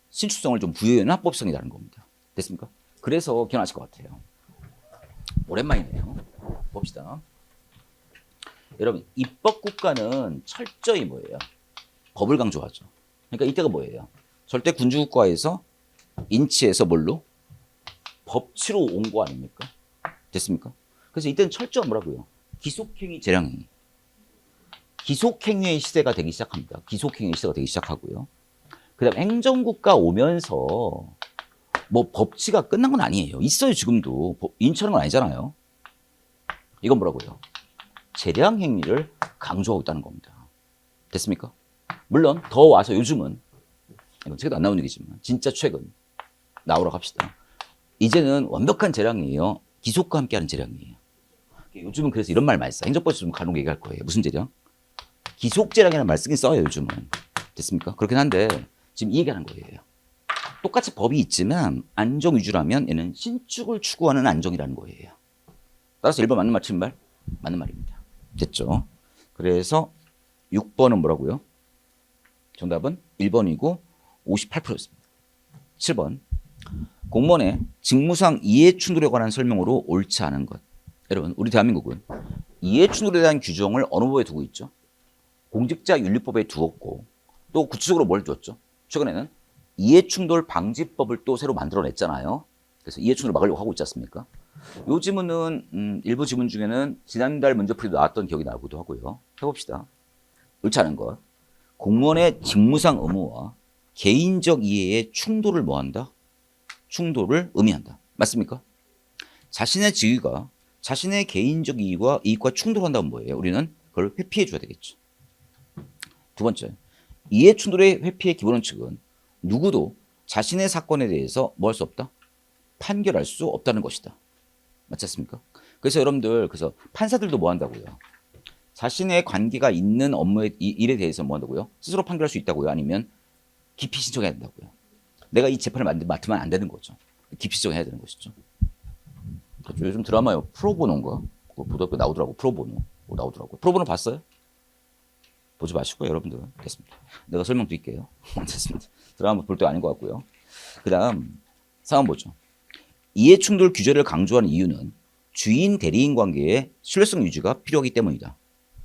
신축성을 좀 부여하는 합법성이라는 겁니다. 됐습니까? 그래서 기억나실 것 같아요. 오랜만이네요. 봅시다. 여러분 입법국가는 철저히 뭐예요? 법을 강조하죠. 그러니까 이때가 뭐예요? 절대 군주국가에서 인치해서 뭘로? 법치로 온 거 아닙니까? 됐습니까? 그래서 이때는 철저히 뭐라고요? 기속행위, 재량행위. 기속행위의 시대가 되기 시작합니다. 기속행위의 시대가 되기 시작하고요. 그 다음 행정국가 오면서 뭐 법치가 끝난 건 아니에요. 있어요 지금도. 인치하는 건 아니잖아요. 이건 뭐라고요? 재량행위를 강조하고 있다는 겁니다. 됐습니까? 물론 더 와서 요즘은 이건 책에도 안 나오는 얘기지만 진짜 최근 나오라고 합시다. 이제는 완벽한 재량이에요. 기속과 함께하는 재량이에요. 요즘은 그래서 이런 말 많이 써. 행정법에서 좀 간혹 얘기할 거예요. 무슨 재량? 기속 재량이라는 말 쓰긴 써요, 요즘은. 됐습니까? 그렇긴 한데 지금 이 얘기하는 거예요. 똑같이 법이 있지만 안정 위주라면 얘는 신축을 추구하는 안정이라는 거예요. 따라서 1번 맞는 말, 틀린 말? 맞는 말입니다. 됐죠? 그래서 6번은 뭐라고요? 정답은 1번이고 58%였습니다. 7번. 공무원의 직무상 이해충돌에 관한 설명으로 옳지 않은 것. 여러분, 우리 대한민국은 이해충돌에 대한 규정을 어느 법에 두고 있죠? 공직자윤리법에 두었고 또 구체적으로 뭘 두었죠? 최근에는 이해충돌 방지법을 또 새로 만들어냈잖아요. 그래서 이해충돌을 막으려고 하고 있지 않습니까? 요 지문은 일부 지문 중에는 지난달 문제풀이도 나왔던 기억이 나기도 하고요. 해봅시다. 옳지 않은 것. 공무원의 직무상 의무와 개인적 이해의 충돌을 뭐한다? 충돌을 의미한다. 맞습니까? 자신의 지위가 자신의 개인적 이익과 충돌한다면 뭐예요? 우리는 그걸 회피해 줘야 되겠죠. 두 번째, 이해 충돌의 회피의 기본 원칙은 누구도 자신의 사건에 대해서 뭐 할 수 없다? 판결할 수 없다는 것이다. 맞지 않습니까? 그래서 여러분들, 그래서 판사들도 뭐 한다고요? 자신의 관계가 있는 업무의 일에 대해서 뭐 한다고요? 스스로 판결할 수 있다고요? 아니면 기피 신청해야 된다고요? 내가 이 재판을 맡으면 안 되는 거죠. 기피 신청해야 되는 것이죠. 요즘 드라마요. 프로보노인가? 보다 나오더라고. 프로보노. 나오더라고. 프로보노 봤어요? 보지 마시고 여러분들. 됐습니다. 내가 설명 드릴게요. 됐습니다. 드라마 볼 때 아닌 것 같고요. 그 다음 상황 보죠. 이해충돌 규제를 강조하는 이유는 주인 대리인 관계의 신뢰성 유지가 필요하기 때문이다.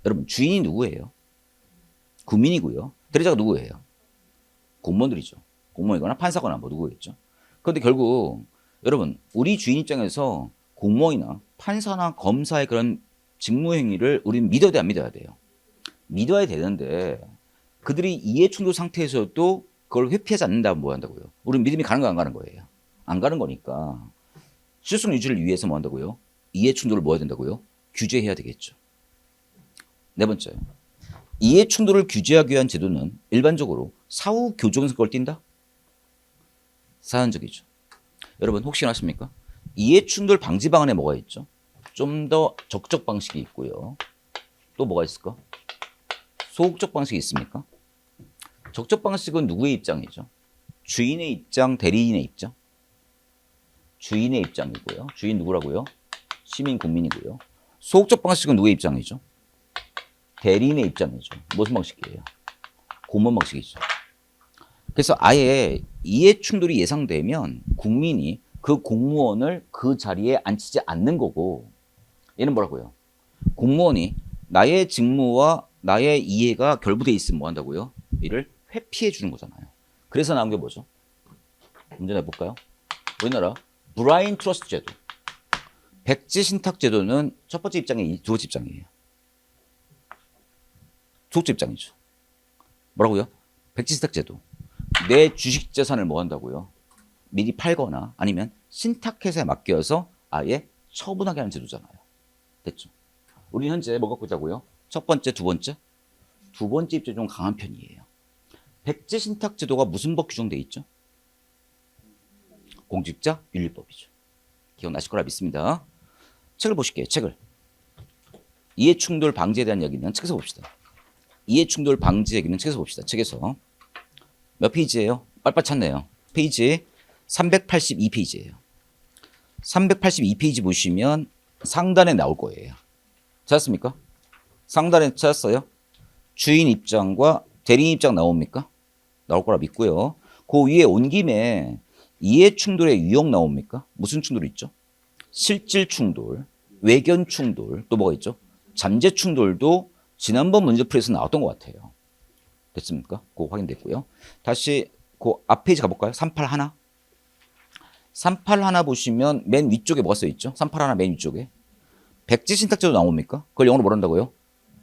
여러분, 주인이 누구예요? 국민이고요. 대리자가 누구예요? 공무원들이죠. 공무원이거나 판사거나 뭐 누구겠죠. 그런데 결국 여러분, 우리 주인 입장에서 공무원이나 판사나 검사의 그런 직무 행위를 우리는 믿어야 돼, 안 믿어야 돼요? 믿어야 되는데 그들이 이해충돌 상태에서도 그걸 회피하지 않는다면 뭐 한다고요? 우리는 믿음이 가는 거 안 가는 거예요? 안 가는 거니까 실효성 유지를 위해서 뭐 한다고요? 이해충돌을 뭐 해야 된다고요? 규제해야 되겠죠. 네 번째, 이해충돌을 규제하기 위한 제도는 일반적으로 사후 교정 성격을 띈다? 사안적이죠. 여러분 혹시 아십니까? 이해충돌 방지 방안에 뭐가 있죠? 좀 더 적적 방식이 있고요. 또 뭐가 있을까? 소극적 방식이 있습니까? 적적 방식은 누구의 입장이죠? 주인의 입장, 대리인의 입장? 주인의 입장이고요. 주인 누구라고요? 시민, 국민이고요. 소극적 방식은 누구의 입장이죠? 대리인의 입장이죠. 무슨 방식이에요? 공무원 방식이죠. 그래서 아예 이해 충돌이 예상되면 국민이 그 공무원을 그 자리에 앉히지 않는 거고, 얘는 뭐라고요? 공무원이 나의 직무와 나의 이해가 결부돼 있으면 뭐 한다고요? 이를 회피해 주는 거잖아요. 그래서 나온 게 뭐죠? 문제 내볼까요? 우리나라 브라인 트러스트 제도. 백지 신탁 제도는 첫 번째 입장이 두 번째 입장이에요. 두 번째 입장이죠. 뭐라고요? 백지 신탁 제도. 내 주식 재산을 뭐 한다고요? 미리 팔거나 아니면 신탁회사에 맡겨서 아예 처분하게 하는 제도잖아요. 됐죠? 우리는 현재 뭐 갖고 있다고요? 첫 번째, 두 번째? 두 번째 입장이 좀 강한 편이에요. 백지 신탁 제도가 무슨 법 규정돼 있죠? 공직자윤리법이죠. 기억나실 거라 믿습니다. 책을 보실게요. 책을. 이해충돌 방지에 대한 얘기는 책에서 봅시다. 이해충돌 방지 얘기는 책에서 봅시다. 책에서. 몇 페이지예요? 빨빨 찾네요. 페이지 382페이지예요. 382페이지 보시면 상단에 나올 거예요. 찾았습니까? 상단에 찾았어요? 주인 입장과 대리인 입장 나옵니까? 나올 거라 믿고요. 그 위에 온 김에 이해 충돌의 유형 나옵니까? 무슨 충돌이 있죠? 실질 충돌, 외견 충돌, 또 뭐가 있죠? 잠재 충돌도 지난번 문제풀이에서 나왔던 것 같아요. 됐습니까? 그거 확인됐고요. 다시 그 앞 페이지 가볼까요? 381. 381 보시면 맨 위쪽에 뭐가 써있죠? 381 맨 위쪽에. 백지 신탁제도 나옵니까? 그걸 영어로 뭐라 한다고요?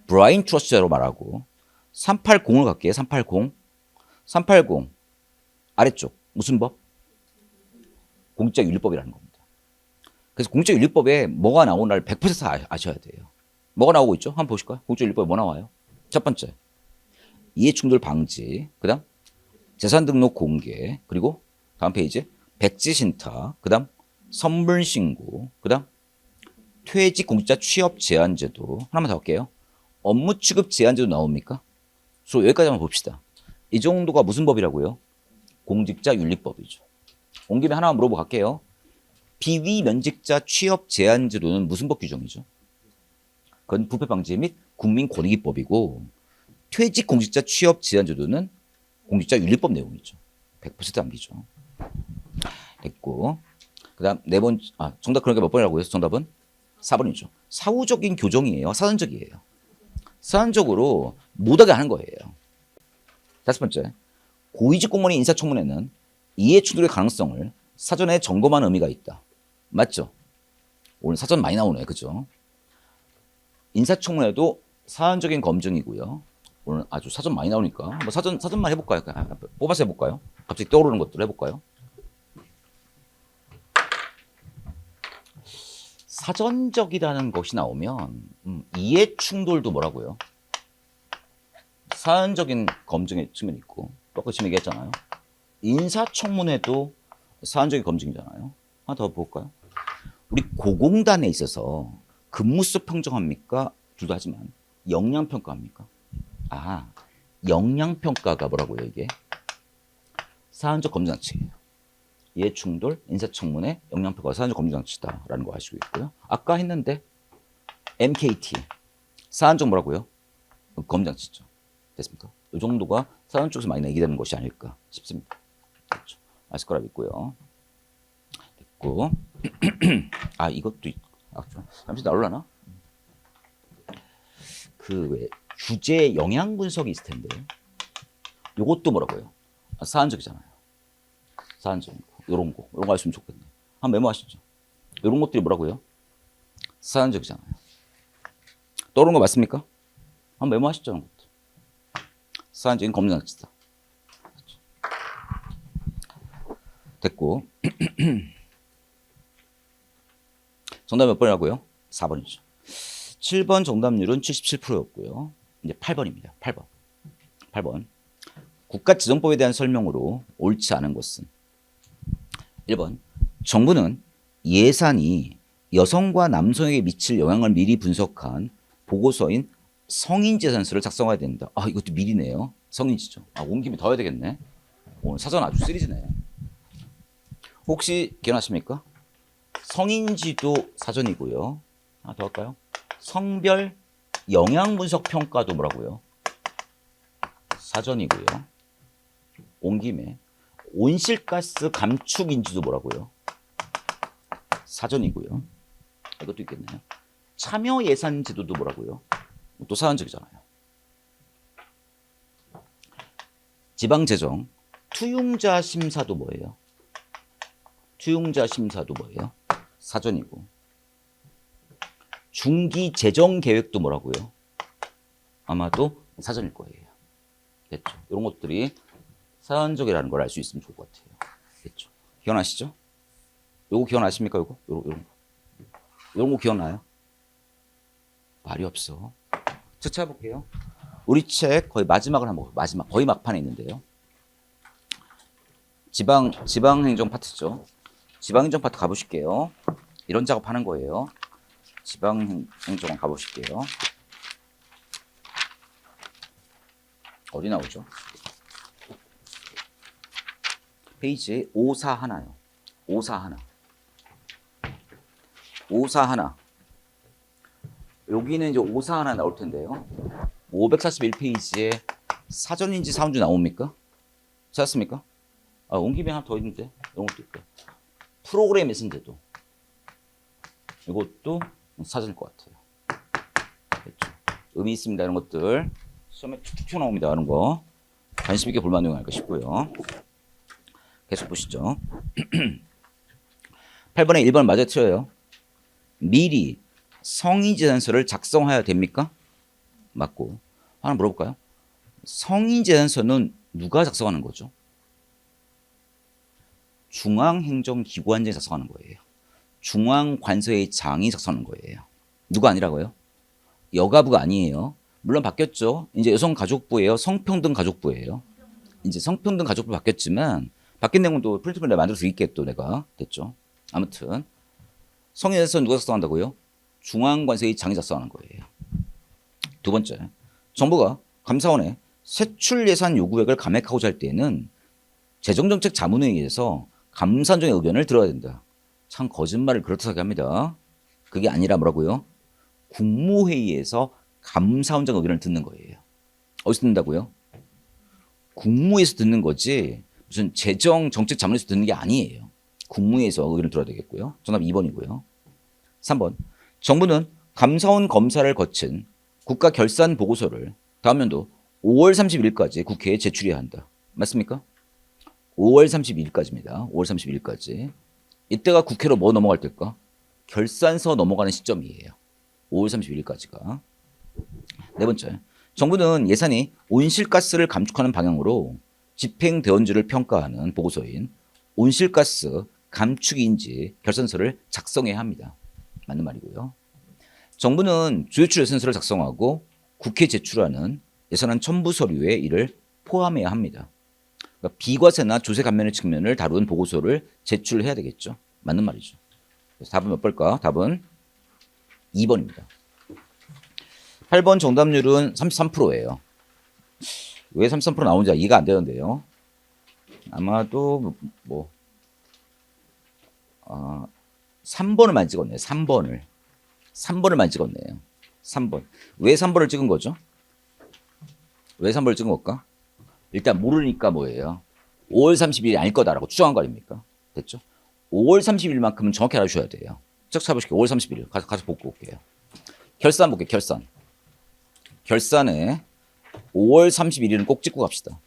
브라인 트러스트제로 말하고. 380을 갈게요. 380. 380 아래쪽 무슨 법? 공직자윤리법이라는 겁니다. 그래서 공직자윤리법에 뭐가 나오나를 100% 아셔야 돼요. 뭐가 나오고 있죠? 한번 보실까요? 공직자윤리법에 뭐 나와요? 첫 번째, 이해충돌 방지, 그 다음 재산 등록 공개, 그리고 다음 페이지 백지 신탁, 그 다음 선물 신고, 그 다음 퇴직 공직자 취업 제한제도. 하나만 더 할게요. 업무 취급 제한제도 나옵니까? 그래서 여기까지 한번 봅시다. 이 정도가 무슨 법이라고요? 공직자 윤리법이죠. 온 김에 하나만 물어보고 갈게요. 비위 면직자 취업 제한제도는 무슨 법 규정이죠? 그건 부패 방지 및 국민권익위법이고, 퇴직 공직자 취업 제한제도는 공직자 윤리법 내용이죠. 100% 암기죠. 됐고, 그다음 네 번, 정답 그러니까 몇 번이라고 해서 정답은 4번이죠. 사후적인 교정이에요. 사전적이에요. 사전적으로 못하게 하는 거예요. 다섯 번째, 고위직 공무원의 인사청문회는 이해 충돌의 가능성을 사전에 점검하는 의미가 있다. 맞죠? 오늘 사전 많이 나오네, 그죠? 인사청문회도 사전적인 검증이고요. 오늘 아주 사전 많이 나오니까 한번 사전만 해볼까요? 뽑아서 해볼까요? 갑자기 떠오르는 것들 해볼까요? 사전적이라는 것이 나오면 이해 충돌도 뭐라고요? 사전적인 검증의 측면이 있고, 똑같이 얘기했잖아요. 인사청문회도 사전적인 검증이잖아요. 하나 더 볼까요? 우리 고공단에 있어서 근무수 평정합니까? 둘 다 하지만 역량평가합니까? 역량평가가 뭐라고요, 이게? 사전적 검증장치예요. 이해충돌, 인사청문회, 역량평가가 사전적 검증장치다라는 거 아시고 있고요. 아까 했는데 MKT, 사전적 뭐라고요? 검증장치죠. 됐습니까? 이 정도가 사전 쪽에서 많이 얘기되는 것이 아닐까 싶습니다. 그렇죠. 아실 거라 믿고요. 됐고, 이것도 잠시 나올라나? 왜 주제 영향 분석이 있을 텐데, 요것도 뭐라고요? 사안적이잖아요. 사안적인 거, 요런 거 알수면 좋겠네. 한번 메모하시죠. 요런 것들이 뭐라고요? 사안적이잖아요. 떠오르는 거 맞습니까? 한번 메모하시죠. 이런 것들. 사안적인 검증장치다. 됐고, 정답 몇 번이라고요? 4번이죠. 7번 정답률은 77%였고요. 이제 8번입니다. 8번. 국가지정법에 대한 설명으로 옳지 않은 것은 1번. 정부는 예산이 여성과 남성에게 미칠 영향을 미리 분석한 보고서인 성인재산서를 작성해야 된다. 이것도 미리네요. 성인지죠. 온 김에 더 해야 되겠네. 오늘 사전 아주 시리즈네. 혹시 기억나십니까? 성인지도 사전이고요. 하나 더 할까요? 성별 영양분석 평가도 뭐라고요? 사전이고요. 온 김에 온실가스 감축인지도 뭐라고요? 사전이고요. 이것도 있겠네요. 참여예산제도도 뭐라고요? 또 사전적이잖아요. 지방재정 투용자 심사도 뭐예요? 투용자 심사도 뭐예요? 사전이고. 중기 재정 계획도 뭐라고요? 아마도 사전일 거예요. 됐죠? 이런 것들이 사전적이라는 걸 알 수 있으면 좋을 것 같아요. 됐죠? 기억나시죠? 요거 기억나십니까? 요거? 요런 거 기억나요? 말이 없어. 찾아볼게요. 우리 책 거의 마지막을 한번 거의 막판에 있는데요. 지방행정 파트죠. 지방행정 파트 가보실게요. 이런 작업하는 거예요. 지방행정 가보실게요. 어디 나오죠? 페이지 541요. 541. 여기는 이제 541 나올 텐데요. 541페이지에 사전인지 사운지 나옵니까? 찾았습니까? 온 김에 하나 더 있는데 이런 것도 있고요. 프로그램 예산제도. 이것도 사전일 것 같아요. 됐죠? 의미 있습니다. 이런 것들. 시험에 툭툭 튀어나옵니다. 이런 거. 관심 있게 볼만한 내용 아닐까 싶고요. 계속 보시죠. 8번에 1번 맞아 틀려요. 미리 성인재산서를 작성해야 됩니까? 맞고. 하나 물어볼까요? 성인재산서는 누가 작성하는 거죠? 중앙행정기관장이 작성하는 거예요. 중앙관서의 장이 작성하는 거예요. 누가 아니라고요? 여가부가 아니에요. 물론 바뀌었죠. 이제 여성가족부예요. 성평등가족부예요. 이제 성평등가족부 바뀌었지만 바뀐 내용은 또 프린트를 내가 만들어 드릴게 또 내가. 됐죠. 아무튼 성인재산서 누가 작성한다고요? 중앙관세의 장이 작성하는 거예요. 두 번째, 정부가 감사원에 세출 예산 요구액을 감액하고자 할 때에는 재정정책 자문회의에서 감사원장의 의견을 들어야 된다. 참 거짓말을 그렇다하게 합니다. 그게 아니라 뭐라고요? 국무회의에서 감사원장 의견을 듣는 거예요. 어디서 듣는다고요? 국무회의에서 듣는 거지 무슨 재정정책 자문회의에서 듣는 게 아니에요. 국무회의에서 의견을 들어야 되겠고요. 정답 2번이고요. 3번, 정부는 감사원 검사를 거친 국가 결산 보고서를 다음 연도 5월 30일까지 국회에 제출해야 한다. 맞습니까? 5월 31일까지입니다. 5월 31일까지. 이때가 국회로 뭐 넘어갈 때일까? 결산서 넘어가는 시점이에요. 5월 31일까지가. 네 번째, 정부는 예산이 온실가스를 감축하는 방향으로 집행되었는지를 평가하는 보고서인 온실가스 감축인지 결산서를 작성해야 합니다. 맞는 말이고요. 정부는 주요출 예산서를 작성하고 국회에 제출하는 예산안 첨부 서류에 이를 포함해야 합니다. 그러니까 비과세나 조세 감면의 측면을 다룬 보고서를 제출해야 되겠죠. 맞는 말이죠. 그래서 답은 몇 번일까? 답은 2번입니다. 8번 정답률은 33%예요. 왜 33% 나오는지 이해가 안 되는데요. 아마도 3번을 찍었네요. 3번을 찍었네요. 3번. 왜 3번을 찍은 거죠? 왜 3번을 찍은 걸까? 일단 모르니까 뭐예요? 5월 30일이 아닐 거다라고 추정한 거 아닙니까? 됐죠? 5월 30일만큼은 정확히 알아주셔야 돼요. 쭉 찾아보실게요. 5월 31일. 가서 보고 올게요. 결산 볼게요. 결산. 결산에 5월 31일은 꼭 찍고 갑시다.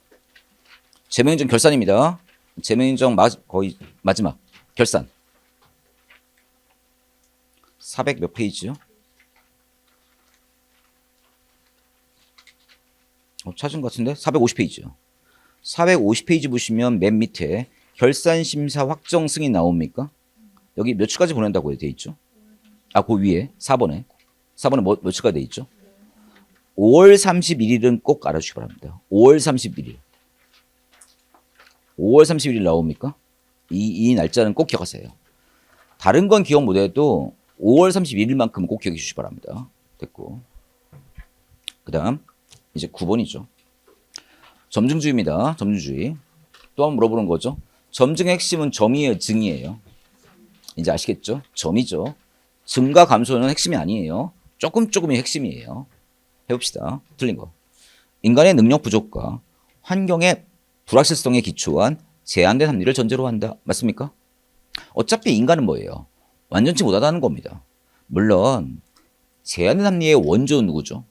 재무행정 결산입니다. 재무행정 거의 마지막. 결산. 400 몇 페이지요? 찾은 것 같은데? 450페이지요. 450페이지 보시면 맨 밑에 결산심사 확정 승인 나옵니까? 여기 며칠까지 보낸다고 돼 있죠? 그 위에 4번에 며칠까지 돼 있죠? 5월 31일은 꼭 알아주시기 바랍니다. 5월 31일. 5월 31일 나옵니까? 이 날짜는 꼭 기억하세요. 다른 건 기억 못해도 5월 31일만큼은 꼭 기억해 주시기 바랍니다. 됐고. 그 다음 이제 9번이죠. 점증주의입니다. 점증주의. 또 한번 물어보는 거죠. 점증의 핵심은 점이에요, 증이에요? 이제 아시겠죠? 점이죠. 증가 감소는 핵심이 아니에요. 조금이 핵심이에요. 해봅시다. 틀린 거. 인간의 능력 부족과 환경의 불확실성에 기초한 제한된 합리를 전제로 한다. 맞습니까? 어차피 인간은 뭐예요? 완전치 못하다는 겁니다. 물론 제한된 합리의 원조는 누구죠?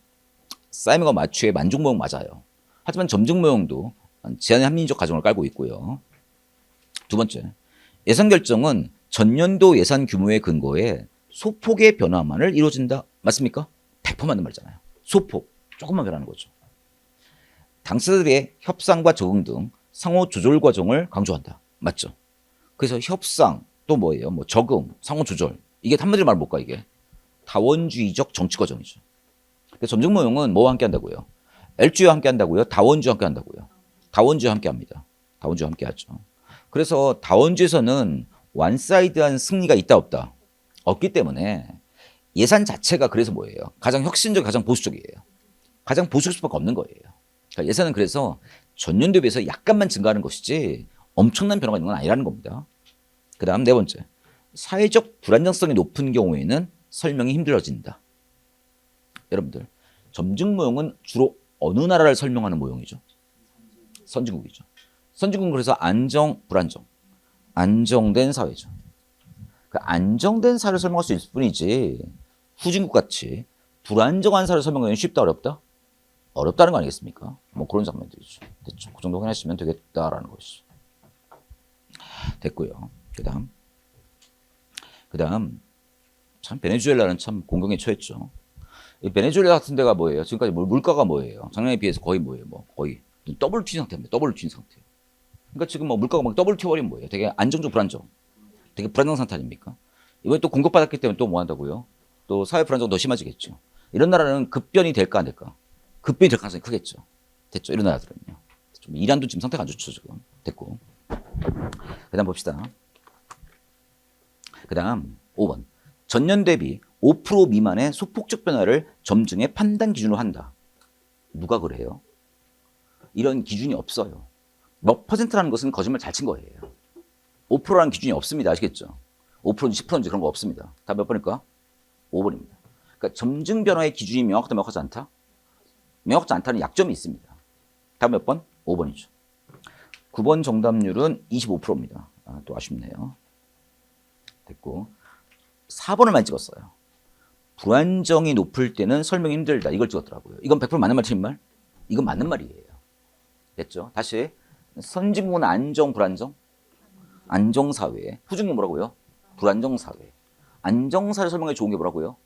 사이먼과 마추의 만족모형 맞아요. 하지만 점증모형도 제한된 합리적 가정을 깔고 있고요. 두 번째, 예산 결정은 전년도 예산 규모의 근거에 소폭의 변화만을 이루어진다. 맞습니까? 100% 맞는 말이잖아요. 소폭, 조금만 변하는 거죠. 당사자들의 협상과 적응 등 상호 조절 과정을 강조한다. 맞죠? 그래서 협상, 또 뭐예요? 적응, 상호 조절. 이게 한마디로 말하면 뭘까, 이게? 다원주의적 정치 과정이죠. 점증모형은 뭐와 함께 한다고요? L주와 함께 한다고요? 다원주와 함께 한다고요? 다원주와 함께 합니다. 다원주와 함께 하죠. 그래서 다원주에서는 원사이드한 승리가 있다 없다? 없기 때문에 예산 자체가 그래서 뭐예요? 가장 혁신적, 가장 보수적이에요. 가장 보수적일 수밖에 없는 거예요. 그러니까 예산은 그래서 전년도에 비해서 약간만 증가하는 것이지 엄청난 변화가 있는 건 아니라는 겁니다. 그 다음 네 번째, 사회적 불안정성이 높은 경우에는 설명이 힘들어진다. 여러분들, 점증모형은 주로 어느 나라를 설명하는 모형이죠? 선진국이죠. 선진국은 그래서 안정, 불안정. 안정된 사회죠. 그 안정된 사회를 설명할 수 있을 뿐이지 후진국 같이 불안정한 사회를 설명하기는 쉽다, 어렵다? 어렵다는 거 아니겠습니까? 그런 장면들이죠. 됐죠. 그 정도 확인하시면 되겠다라는 것이죠. 됐고요. 그 다음 참 베네수엘라는 참 공경에 처했죠. 이 베네수엘라 같은 데가 뭐예요? 지금까지 물가가 뭐예요? 작년에 비해서 거의 뭐예요? 거의 더블 튀는 상태입니다. 더블 튀는 상태. 그러니까 지금 물가가 더블 튀어버리면 뭐예요? 되게 안정적 불안정. 되게 불안정 상태 아닙니까? 이번에 또 공급받았기 때문에 또 뭐 한다고요? 또 사회 불안정도 더 심해지겠죠. 이런 나라는 급변이 될까 안 될까? 급변이 될 가능성이 크겠죠. 됐죠. 이런 나라들은요. 좀 이란도 지금 상태가 안 좋죠. 지금. 됐고. 그 다음 봅시다. 그 다음 5번. 전년 대비 5% 미만의 소폭적 변화를 점증의 판단 기준으로 한다. 누가 그래요? 이런 기준이 없어요. 몇 퍼센트라는 것은 거짓말 잘 친 거예요. 5%라는 기준이 없습니다. 아시겠죠? 5%인지 10%인지 그런 거 없습니다. 다 몇 번일까? 5번입니다. 그러니까 점증 변화의 기준이 명확하다, 명확하지 않다? 명확하지 않다는 약점이 있습니다. 다 몇 번? 5번이죠. 9번 정답률은 25%입니다. 또 아쉽네요. 됐고. 4번을 많이 찍었어요. 불안정이 높을 때는 설명이 힘들다. 이걸 찍었더라고요. 이건 100% 맞는 말, 틀린 말? 이건 맞는 말이에요. 됐죠? 다시. 선진국은 안정, 불안정? 안정사회. 후진국은 뭐라고요? 불안정사회. 안정사를 설명해 좋은 게 뭐라고요?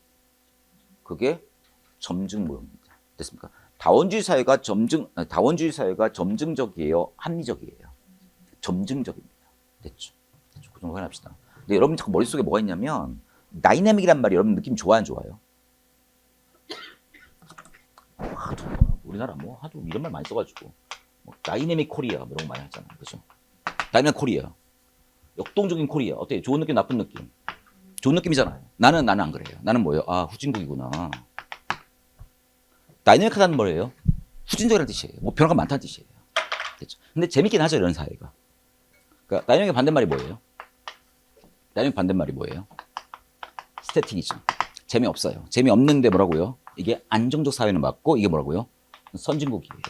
그게 점증모형입니다. 됐습니까? 다원주의 사회가 점증적이에요? 합리적이에요? 점증적입니다. 됐죠? 그 정도 확인합시다. 근데 여러분 자꾸 머릿속에 뭐가 있냐면 다이내믹이란 말이 여러분 느낌 좋아요, 안 좋아요? 하도 우리나라 뭐 하도 이런 말 많이 써가지고 뭐 다이내믹 코리아 뭐 이런 거 많이 하잖아요. 그죠? 다이내믹 코리아. 역동적인 코리아. 어때요? 좋은 느낌, 나쁜 느낌? 좋은 느낌이잖아요. 나는 안 그래요. 나는 뭐예요? 아, 후진국이구나. 다이내믹하다는 뭐예요? 후진적이라는 뜻이에요. 뭐 변화가 많다는 뜻이에요. 됐죠? 근데 재밌긴 하죠, 이런 사회가. 그러니까 다이내믹의 반대말이 뭐예요? 다이내믹 반대말이 뭐예요? 스태틱이죠. 재미없어요. 재미없는데 뭐라고요? 이게 안정적 사회는 맞고 이게 뭐라고요? 선진국이에요.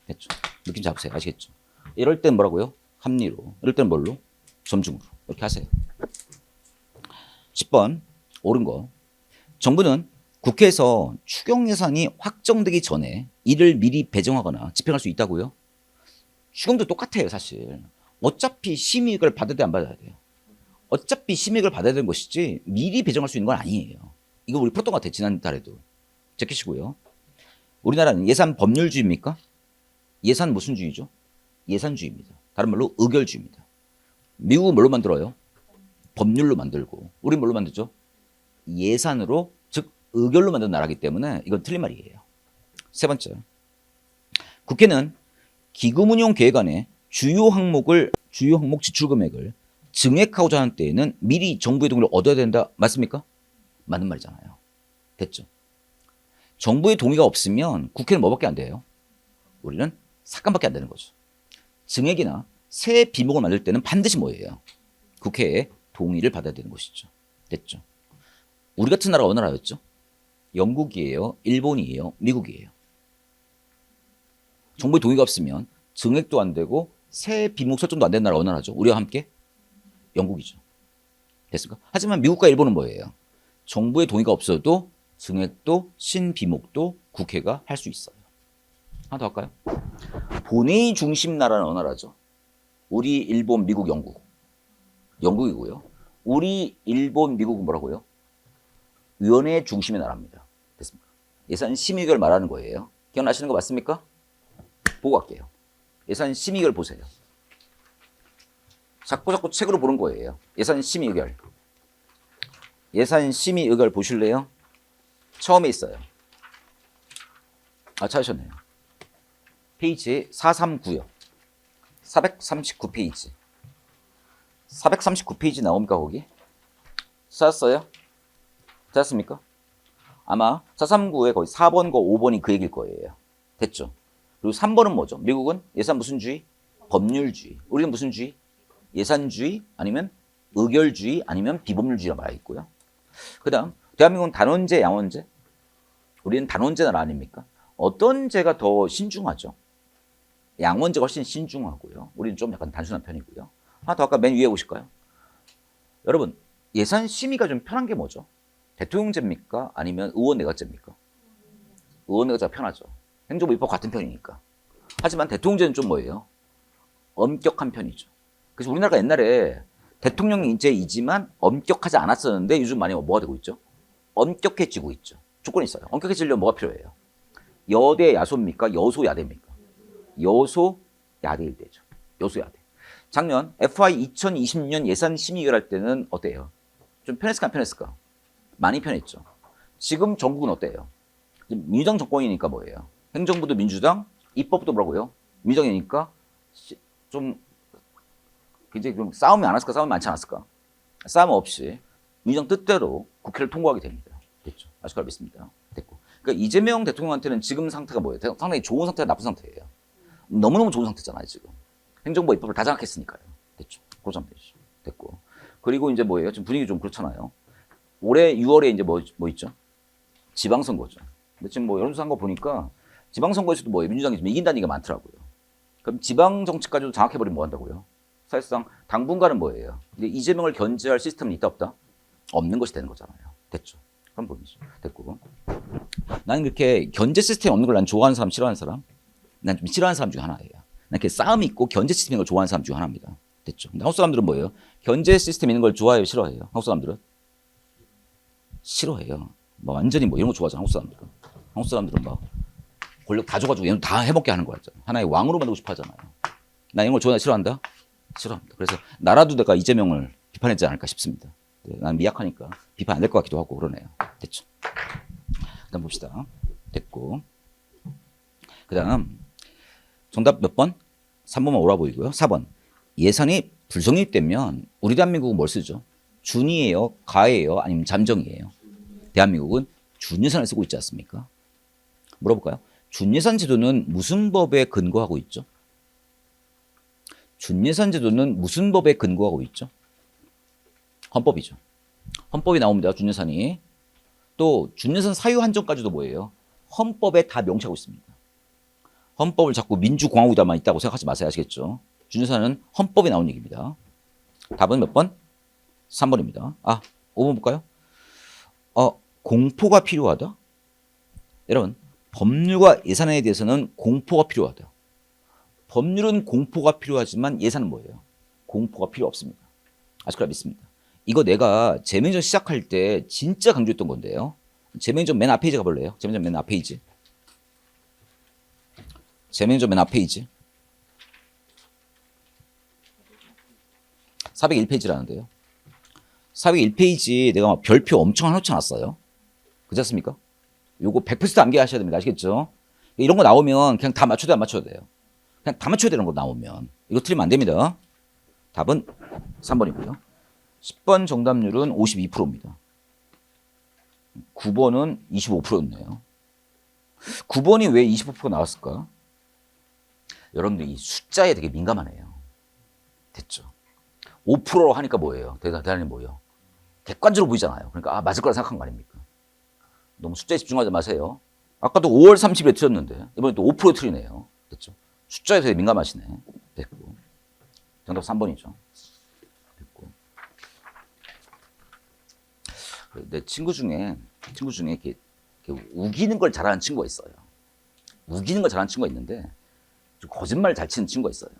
됐죠? 느낌 잡으세요. 아시겠죠? 이럴 땐 뭐라고요? 합리로. 이럴 땐 뭘로? 점증으로. 이렇게 하세요. 10번 옳은 거. 정부는 국회에서 추경 예산이 확정되기 전에 이를 미리 배정하거나 집행할 수 있다고요? 추경도 똑같아요, 사실. 어차피 심의를 받아야 돼, 안 받아야 돼요? 어차피 심의를 받아야 되는 것이지 미리 배정할 수 있는 건 아니에요. 이거 우리 풀었던 것 같아요, 지난달에도. 제끼시고요. 우리나라는 예산 법률주의입니까? 예산 무슨 주의죠? 예산주의입니다. 다른 말로 의결주의입니다. 미국은 뭘로 만들어요? 법률로 만들고. 우린 뭘로 만들죠? 예산으로, 즉 의결로 만든 나라이기 때문에 이건 틀린 말이에요. 세 번째. 국회는 기금운용 계획안에 주요 항목 지출 금액을 증액하고자 하는 때에는 미리 정부의 동의를 얻어야 된다. 맞습니까? 맞는 말이잖아요. 됐죠? 정부의 동의가 없으면 국회는 뭐밖에 안 돼요? 우리는 삭감밖에 안 되는 거죠. 증액이나 새 비목을 만들 때는 반드시 뭐예요? 국회의 동의를 받아야 되는 것이죠. 됐죠? 우리 같은 나라가 어느 나라였죠? 영국이에요? 일본이에요? 미국이에요? 정부의 동의가 없으면 증액도 안 되고 새 비목 설정도 안 되는 나라가 어느 나라죠? 우리와 함께? 영국이죠. 됐습니까? 하지만 미국과 일본은 뭐예요? 정부의 동의가 없어도 증액도 신비목도 국회가 할 수 있어요. 하나 더 할까요? 본회의 중심 나라는 어느 나라죠? 우리, 일본, 미국, 영국. 영국이고요. 우리, 일본, 미국은 뭐라고요? 위원회 중심의 나라입니다. 됐습니까? 예산 심의결 말하는 거예요. 기억나시는 거 맞습니까? 보고 갈게요. 예산 심의결 보세요. 자꾸 책으로 보는 거예요. 예산 심의결. 예산 심의의결 보실래요? 처음에 있어요. 찾으셨네요. 페이지 439요. 439페이지. 439페이지 나옵니까, 거기? 찾았어요? 찾았습니까? 아마 439에 거의 4번과 5번이 그 얘기일 거예요. 됐죠? 그리고 3번은 뭐죠? 미국은 예산 무슨 주의? 법률주의. 우리는 무슨 주의? 예산주의 아니면 의결주의 아니면 비법률주의라고 말하겠고요. 그 다음 대한민국은 단원제, 양원제? 우리는 단원제 나라 아닙니까? 어떤 제가 더 신중하죠? 양원제가 훨씬 신중하고요. 우리는 좀 약간 단순한 편이고요. 하나 더 아까 맨 위에 보실까요? 여러분 예산 심의가 좀 편한 게 뭐죠? 대통령제입니까? 아니면 의원 내각제입니까? 의원 내각제가 편하죠. 행정부 입법 같은 편이니까. 하지만 대통령제는 좀 뭐예요? 엄격한 편이죠. 그래서 우리나라가 옛날에 대통령제이지만 엄격하지 않았었는데 요즘 많이 뭐가 되고 있죠? 엄격해지고 있죠. 조건이 있어요. 엄격해지려면 뭐가 필요해요? 여대 야소입니까? 여소 야대입니까? 여소 야대일 때죠. 여소 야대. 작년 FY 2020년 예산 심의결할 때는 어때요? 좀 편했을까 안 편했을까? 많이 편했죠. 지금 전국은 어때요? 민주당 정권이니까 뭐예요? 행정부도 민주당, 입법도 뭐라고요? 민주당이니까 좀 굉장히 싸움이 많았을까? 싸움이 많지 않았을까? 싸움 없이 민주당 뜻대로 국회를 통과하게 됩니다. 됐죠. 아실 거라 믿습니다. 됐고. 그러니까 이재명 대통령한테는 지금 상태가 뭐예요? 상당히 좋은 상태가 나쁜 상태예요. 너무너무 좋은 상태잖아요, 지금. 행정부 입법을 다 장악했으니까요. 됐죠. 그러자면 되죠. 됐고. 그리고 이제 뭐예요? 지금 분위기 좀 그렇잖아요. 올해 6월에 이제 뭐 있죠? 지방선거죠. 근데 지금 뭐 여론조사 한 거 보니까 지방선거에서도 뭐예요? 민주당이 좀 이긴다는 얘기가 많더라고요. 그럼 지방 정치까지도 장악해버리면 뭐 한다고요? 사실상 당분간은 뭐예요? 이재명을 견제할 시스템은 있다 없다? 없는 것이 되는 거잖아요. 됐죠. 그럼 보이죠. 됐고. 나는 그렇게 견제 시스템 없는 걸 난 좋아하는 사람, 싫어하는 사람? 난 좀 싫어하는 사람 중에 하나예요. 난 이렇게 싸움이 있고 견제 시스템 있는 걸 좋아하는 사람 중에 하나입니다. 됐죠. 근데 한국 사람들은 뭐예요? 견제 시스템 있는 걸 좋아해요, 싫어해요? 한국 사람들은? 싫어해요. 뭐 완전히 뭐 이런 거 좋아하잖아, 한국 사람들은. 한국 사람들은 막 권력 다 줘가지고 얘는 다 해먹게 하는 거야. 하나의 왕으로 만들고 싶어 하잖아요. 나 이런 걸 좋아한다, 싫어한다? 싫어합니다. 그래서 나라도 내가 이재명을 비판했지 않을까 싶습니다. 네, 난 미약하니까 비판 안 될 것 같기도 하고 그러네요. 됐죠. 그 다음 봅시다. 됐고. 그 다음 정답 몇 번? 3번만 오라 보이고요. 4번. 예산이 불성립되면 우리 대한민국은 뭘 쓰죠? 준이에요? 가예요? 아니면 잠정이에요? 대한민국은 준예산을 쓰고 있지 않습니까? 물어볼까요? 준예산 제도는 무슨 법에 근거하고 있죠? 준예산 제도는 무슨 법에 근거하고 있죠? 헌법이죠. 헌법이 나옵니다. 준예산이. 또 준예산 사유 한정까지도 뭐예요? 헌법에 다 명시하고 있습니다. 헌법을 자꾸 민주공화국에다만 있다고 생각하지 마세요. 아시겠죠? 준예산은 헌법에 나온 얘기입니다. 답은 몇 번? 3번입니다. 5번 볼까요? 공포가 필요하다? 여러분, 법률과 예산에 대해서는 공포가 필요하다. 법률은 공포가 필요하지만 예산은 뭐예요? 공포가 필요 없습니다. 아실 거라 믿습니다. 이거 내가 재명전 시작할 때 진짜 강조했던 건데요. 재명전 맨 앞 페이지 가볼래요? 재명전 맨 앞 페이지. 재명전 맨 앞 페이지. 401페이지라는데요. 401페이지 내가 막 별표 엄청 해놓지 않았어요? 그렇지 않습니까? 요거 100% 암기하셔야 됩니다. 아시겠죠? 이런 거 나오면 그냥 다 맞춰도 안 맞춰도 돼요. 그냥 다 맞춰야 되는 거 나오면. 이거 틀리면 안 됩니다. 답은 3번이고요. 10번 정답률은 52%입니다. 9번은 25%였네요. 9번이 왜 25% 나왔을까? 여러분들 이 숫자에 되게 민감하네요. 됐죠? 5%로 하니까 뭐예요? 대단히 뭐예요? 객관적으로 보이잖아요. 그러니까 맞을 거라 생각한 거 아닙니까? 너무 숫자에 집중하지 마세요. 아까도 5월 30일에 틀렸는데 이번에 또 5%에 틀리네요. 됐죠? 숫자에 되게 민감하시네. 됐고. 정답 3번이죠. 됐고. 내 친구 중에 이렇게 우기는 걸 잘하는 친구가 있어요. 우기는 걸 잘하는 친구가 있는데 좀 거짓말 잘 치는 친구가 있어요.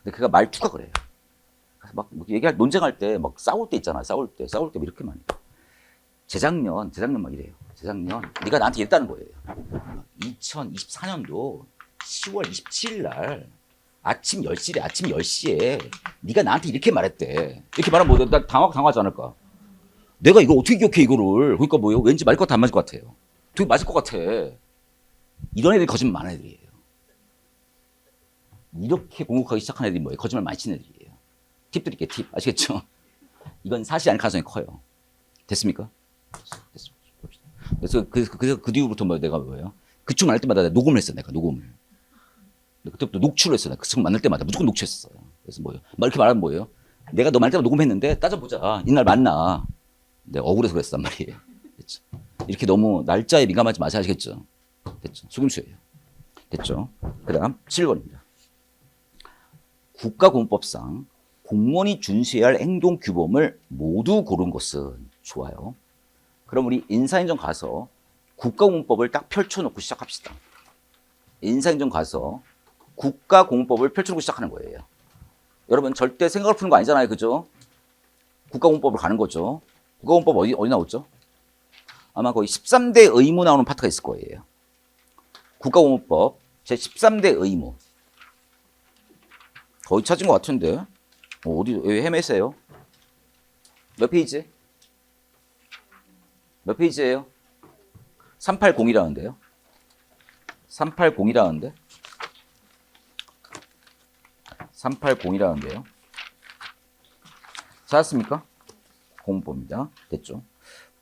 근데 걔가 말투가 그래요. 막 논쟁할 때 막 싸울 때 있잖아요. 싸울 때 이렇게 많이. 재작년 막 이래요. 재작년 네가 나한테 이랬다는 거예요. 2024년도 10월 27일 날 아침 10시에 네가 나한테 이렇게 말했대. 이렇게 말하면 뭐 나 당하지 않을까? 내가 이걸 어떻게 기억해 이거를. 그러니까 뭐예요? 왠지 맞을 것 같아 안 맞을 것 같아요. 되게 맞을 것 같아. 이런 애들이 거짓말 많은 애들이에요. 이렇게 공격하기 시작한 애들이 뭐예요? 거짓말 많이 치는 애들이에요. 팁 드릴게요. 팁. 아시겠죠? 이건 사실이 아닐 가능성이 커요. 됐습니까? 됐습니다. 그래서 그 뒤로부터 내가 뭐예요? 그 층 만날 때마다 내가 녹음을 했어. 내가 녹음을. 그때부터 녹취를 했어. 내가 그 층 만날 때마다 무조건 녹취했었어요. 그래서 뭐예요? 막 이렇게 말하면 뭐예요? 내가 너 만날 때마다 녹음했는데 따져보자. 이날 만나. 내가 억울해서 그랬단 말이에요. 됐죠? 이렇게 너무 날짜에 민감하지 마세요. 아시겠죠? 됐죠? 속임수예요. 됐죠? 그 다음 7번입니다. 국가공법상 공무원이 준수해야 할 행동규범을 모두 고른 것은 좋아요. 그럼 우리 인사행정 가서 국가공무법을 딱 펼쳐놓고 시작합시다. 인사행정 가서 국가공무법을 펼쳐놓고 시작하는 거예요. 여러분 절대 생각을 푸는 거 아니잖아요. 그죠? 국가공무법을 가는 거죠. 국가공무법 어디 나오죠? 아마 거의 13대 의무 나오는 파트가 있을 거예요. 국가공무법 제 13대 의무. 거의 찾은 것 같은데. 왜 헤매세요? 몇 페이지? 몇 페이지예요? 380이라는데요. 380이라는데. 380이라는데요. 찾았습니까? 공무법입니다. 됐죠?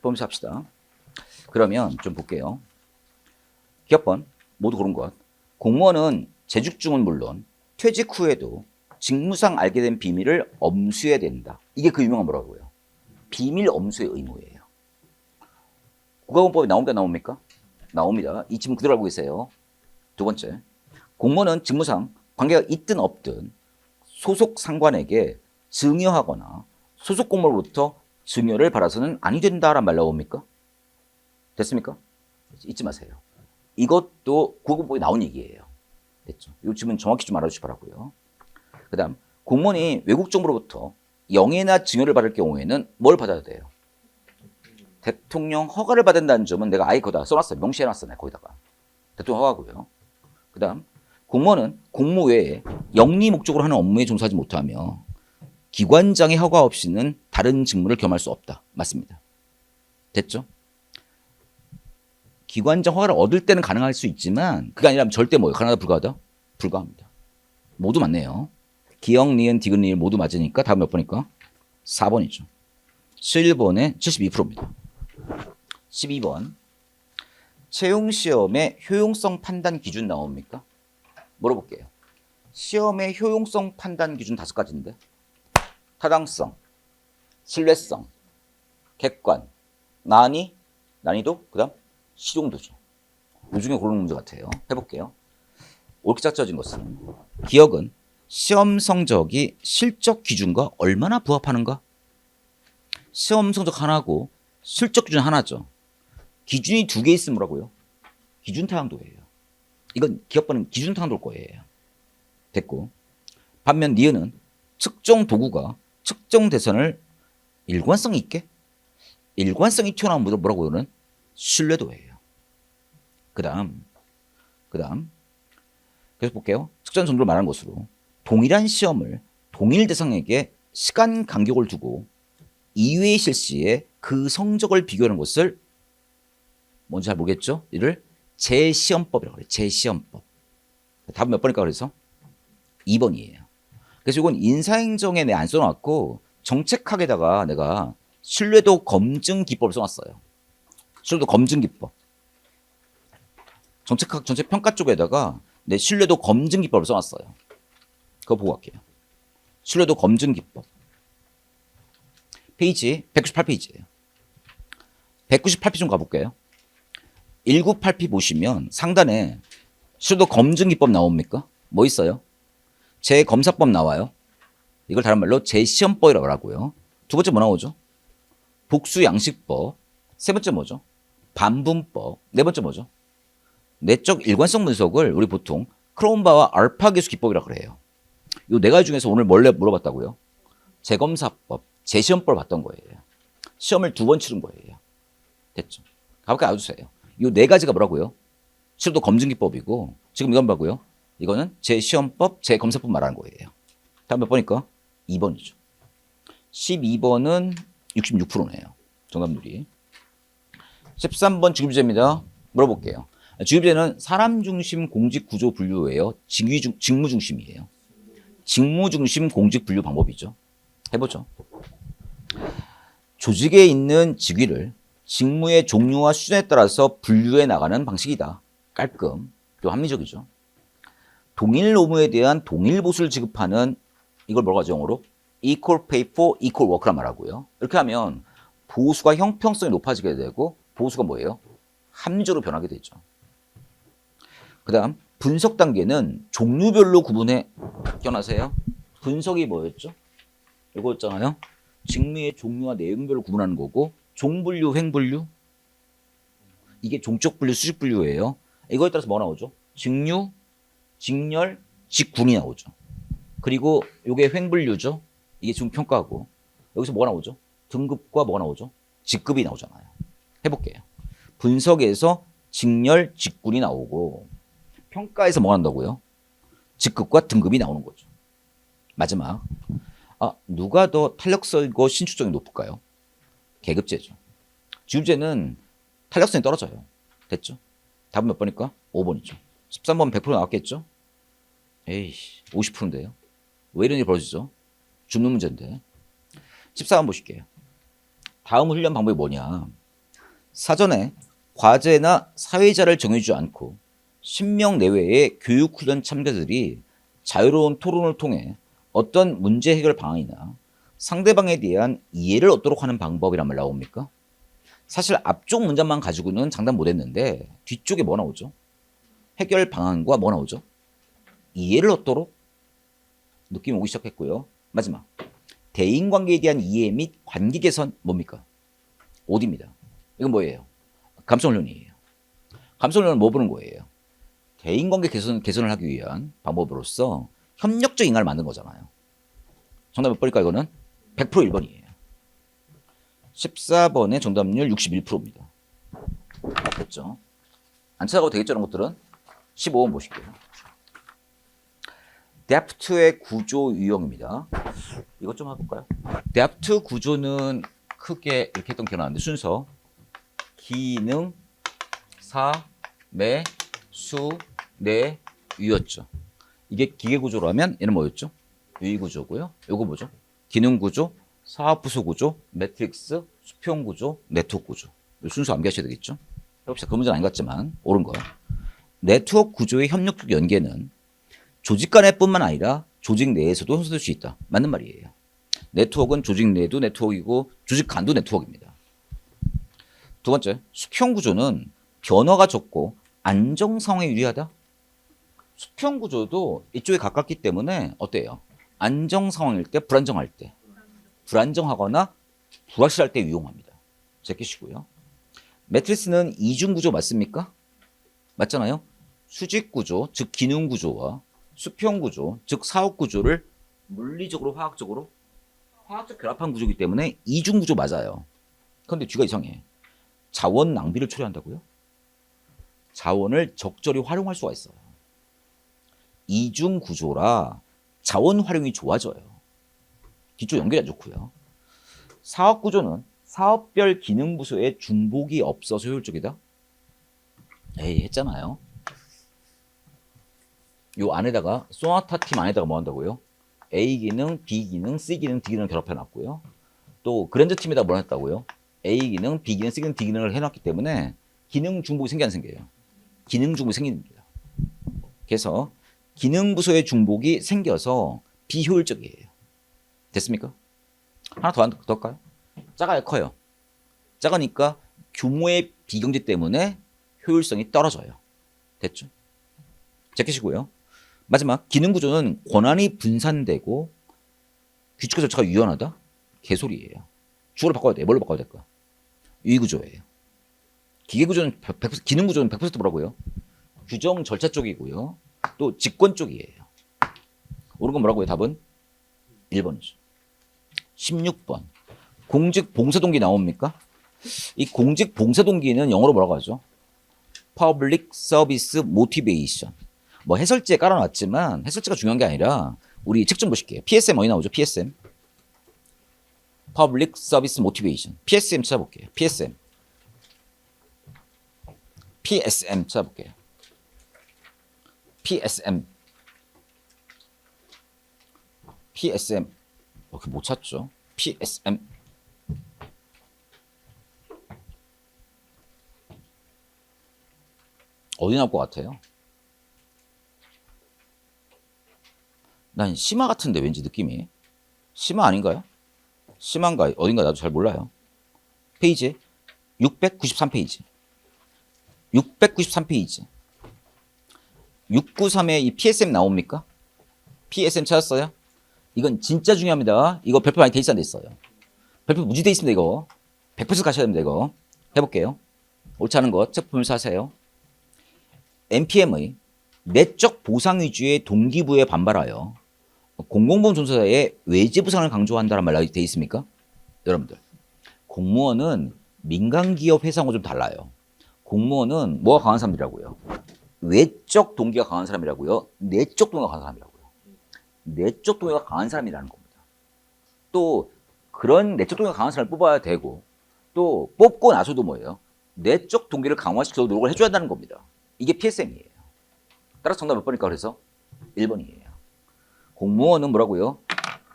범시 합시다. 그러면 좀 볼게요. 기업번 모두 고른 것. 공무원은 재직 중은 물론 퇴직 후에도 직무상 알게 된 비밀을 엄수해야 된다. 이게 그 유명한 뭐라고요? 비밀 엄수의 의무예요. 국가공법에 나옵니까? 나옵니까? 나옵니다. 이 지문 그대로 알고 계세요. 두 번째, 공무원은 직무상 관계가 있든 없든 소속 상관에게 증여하거나 소속 공무원으로부터 증여를 받아서는 아니 된다란 말 나옵니까? 됐습니까? 잊지 마세요. 이것도 국가공법에 나온 얘기예요. 됐죠? 이 지문 정확히 좀 알아주시기 바라고요. 그 다음, 공무원이 외국 정부로부터 영예나 증여를 받을 경우에는 뭘 받아야 돼요? 대통령 허가를 받는다는 점은 내가 아예 거기다 써놨어요. 명시해놨어, 내가 거기다가. 대통령 허가고요. 그 다음, 공무원은 공무 외에 영리 목적으로 하는 업무에 종사하지 못하며 기관장의 허가 없이는 다른 직무를 겸할 수 없다. 맞습니다. 됐죠? 기관장 허가를 얻을 때는 가능할 수 있지만 그게 아니라면 절대 뭐예요? 가능하다 불가하다? 불가합니다. 모두 맞네요. 기역, 니은, 디귿, 리을 모두 맞으니까 다음 몇 번일까? 4번이죠. 7번에 72%입니다. 12번. 채용시험의 효용성 판단 기준 나옵니까? 물어볼게요. 시험의 효용성 판단 기준 5가지인데 타당성, 신뢰성, 객관, 난이도, 그 다음 실용도죠. 이 중에 고르는 문제 같아요. 해볼게요. 옳게 짝져진 것은 기억은 시험 성적이 실적 기준과 얼마나 부합하는가? 시험 성적 하나고 실적 기준 하나죠. 기준이 2개 있으면 뭐라고요? 기준 타항도예요. 이건 기업번은 기준 타항도일 거예요. 됐고, 반면 니은은 측정 도구가 측정 대선을 일관성 있게 일관성이 튀어나오면 뭐라고 하는 신뢰도예요. 그 다음 계속 볼게요. 측정 정도를 말하는 것으로 동일한 시험을 동일 대상에게 시간 간격을 두고 2회 실시에 그 성적을 비교하는 것을 뭔지 잘 모르겠죠? 이를 재시험법이라고 그래요. 재시험법. 답은 몇 번일까 그래서? 2번이에요. 그래서 이건 인사행정에 내가 안 써놨고 정책학에다가 내가 신뢰도 검증 기법을 써놨어요. 신뢰도 검증 기법. 정책학, 정책평가 쪽에다가 내 신뢰도 검증 기법을 써놨어요. 그거 보고 갈게요. 신뢰도 검증 기법. 페이지 198페이지예요. 198페이지 좀 가볼게요. 198페이지 보시면 상단에 신뢰도 검증 기법 나옵니까? 뭐 있어요? 재검사법 나와요. 이걸 다른 말로 재시험법이라고 하고요. 두 번째 뭐 나오죠? 복수양식법. 세 번째 뭐죠? 반분법. 네 번째 뭐죠? 내적 일관성 분석을 우리 보통 크롬바와 알파 계수 기법이라고 그래요. 이 네 가지 중에서 오늘 원래 물어봤다고요? 재검사법, 재시험법을 봤던 거예요. 시험을 2번 치른 거예요. 됐죠? 가볍게 알아주세요. 이 네 가지가 뭐라고요? 실도 검증 기법이고 지금 이건 뭐고요? 이거는 재시험법, 재검사법 말하는 거예요. 다음 몇 번일까? 2번이죠. 12번은 66%네요. 정답률이. 13번 주기부재입니다. 물어볼게요. 주기부재는 사람 중심 공직 구조 분류예요. 직무 중심이에요. 직무 중심 공직 분류 방법이죠. 해보죠. 조직에 있는 직위를 직무의 종류와 수준에 따라서 분류해 나가는 방식이다. 깔끔, 또 합리적이죠. 동일 업무에 대한 동일 보수를 지급하는 이걸 뭐라고 하죠, 영어로? equal pay for equal work란 말하고요. 이렇게 하면 보수가 형평성이 높아지게 되고 보수가 뭐예요? 합리적으로 변하게 되죠. 그 다음 분석 단계는 종류별로 구분해. 기억나세요? 분석이 뭐였죠? 이거였잖아요. 직무의 종류와 내용별로 구분하는 거고 종분류, 횡분류 이게 종적 분류, 수직 분류예요. 이거에 따라서 뭐 나오죠? 직류, 직렬, 직군이 나오죠. 그리고 이게 횡분류죠. 이게 지금 평가하고 여기서 뭐가 나오죠? 등급과 뭐가 나오죠? 직급이 나오잖아요. 해볼게요. 분석에서 직렬, 직군이 나오고 평가에서 뭐 한다고요? 직급과 등급이 나오는 거죠. 마지막. 누가 더 탄력성이고 신축성이 높을까요? 계급제죠. 주급제는 탄력성이 떨어져요. 됐죠? 답은 몇 번일까? 5번이죠. 13번 100% 나왔겠죠? 에이씨, 50%인데요. 왜 이런 일이 벌어지죠? 줍는 문제인데. 14번 보실게요. 다음 훈련 방법이 뭐냐? 사전에 과제나 사회자를 정해주지 않고 10명 내외의 교육훈련 참가자들이 자유로운 토론을 통해 어떤 문제 해결 방안이나 상대방에 대한 이해를 얻도록 하는 방법이란 말 나옵니까? 사실 앞쪽 문장만 가지고는 장담 못했는데 뒤쪽에 뭐 나오죠? 해결 방안과 뭐 나오죠? 이해를 얻도록 느낌이 오기 시작했고요. 마지막 대인관계에 대한 이해 및 관계 개선 뭡니까? OD입니다. 이건 뭐예요? 감성훈련이에요. 감성훈련은 뭐 보는 거예요? 대인관계 개선을 하기 위한 방법으로서 협력적 인간을 만든 거잖아요. 정답 몇 번일까 이거는? 100% 1번이에요. 14번의 정답률 61%입니다. 맞겠죠? 안 찾아가도 되겠죠, 이런 것들은? 15번 보실게요. 데프트의 구조 유형입니다. 이것 좀 해볼까요? 데프트 구조는 크게 이렇게 했던 기억 나는데 순서 기능, 사, 매, 수, 내, 유였죠. 이게 기계 구조라면 얘는 뭐였죠? 유의 구조고요. 요거 뭐죠? 기능 구조, 사업 부서 구조, 매트릭스, 수평 구조, 네트워크 구조. 이 순서 암기하셔야 되겠죠? 해봅시다. 그 문제는 아닌 것 같지만 옳은 거. 네트워크 구조의 협력적 연계는 조직 간의 뿐만 아니라 조직 내에서도 형성될 수 있다. 맞는 말이에요. 네트워크는 조직 내도 네트워크이고 조직 간도 네트워크입니다. 두 번째, 수평 구조는 변화가 적고 안정 상황에 유리하다. 수평 구조도 이쪽에 가깝기 때문에 어때요? 안정 상황일 때, 불안정할 때, 불안정하거나 불확실할 때 유용합니다. 제끼시고요. 매트리스는 이중 구조 맞습니까? 맞잖아요. 수직 구조, 즉 기능 구조와 수평 구조, 즉 사업 구조를 물리적으로 화학적 결합한 구조이기 때문에 이중 구조 맞아요. 그런데 뒤가 이상해. 자원 낭비를 초래한다고요? 자원을 적절히 활용할 수가 있어요. 이중 구조라 자원 활용이 좋아져요. 뒤쪽 연결이 안 좋고요. 사업 구조는 사업별 기능 부서에 중복이 없어서 효율적이다. 에이, 했잖아요. 요 안에다가 소나타 팀 안에다가 뭐 한다고요? A 기능, B 기능, C 기능, D 기능을 결합해 놨고요. 또 그랜저 팀에다 뭐 했다고요? A 기능, B 기능, C 기능, D 기능을 해놨기 때문에 기능 중복이 생겨 안 생겨요? 기능 중복이 생깁니다. 그래서 기능 부서의 중복이 생겨서 비효율적이에요. 됐습니까? 하나 더 할까요? 작아요, 커요? 작으니까 규모의 비경제 때문에 효율성이 떨어져요. 됐죠? 제끼시고요. 마지막 기능 구조는 권한이 분산되고 규칙과 절차가 유연하다? 개소리예요. 주어를 바꿔야 돼. 뭘로 바꿔야 될까? 유의 구조예요. 기계 구조는 100%, 기능 구조는 100% 뭐라고요? 규정 절차 쪽이고요. 또 직권 쪽이에요. 옳은 건 뭐라고요? 답은 1번이죠. 16번. 공직 봉사 동기 나옵니까? 이 공직 봉사 동기는 영어로 뭐라고 하죠? Public Service Motivation. 뭐 해설지에 깔아놨지만 해설지가 중요한 게 아니라 우리 책 좀 보실게요. PSM 어디 나오죠? PSM. Public Service Motivation. PSM 찾아볼게요. PSM. PSM 찾아볼게요. PSM. PSM. 이렇게 못 찾죠? PSM. 어디 나올 것 같아요? 난 심화 같은데 왠지 느낌이. 심화 아닌가요? 심한가 어딘가 나도 잘 몰라요. 페이지 693페이지. 693페이지. 693에 이 PSM 나옵니까? PSM 찾았어요? 이건 진짜 중요합니다. 이거 별표 많이 돼 있어 안 돼 있어요? 별표 무지 돼 있습니다. 이거 100% 가셔야 됩니다. 이거 해볼게요. 옳지 않은 것 책 보면서 하세요. NPM의 내적 보상 위주의 동기부여에 반발하여 공공보험 종사자의 외지 보상을 강조한다는 말이 돼 있습니까? 여러분들 공무원은 민간기업 회사하고 좀 달라요. 공무원은 뭐가 강한 사람들이라고요? 외적 동기가 강한 사람이라고요? 내적 동기가 강한 사람이라고요? 내적 동기가 강한 사람이라는 겁니다. 또 그런 내적 동기가 강한 사람을 뽑아야 되고 또 뽑고 나서도 뭐예요? 내적 동기를 강화시키도록 노력을 해줘야 한다는 겁니다. 이게 PSM이에요. 따라서 정답 몇 번일까 그래서? 1번이에요. 공무원은 뭐라고요?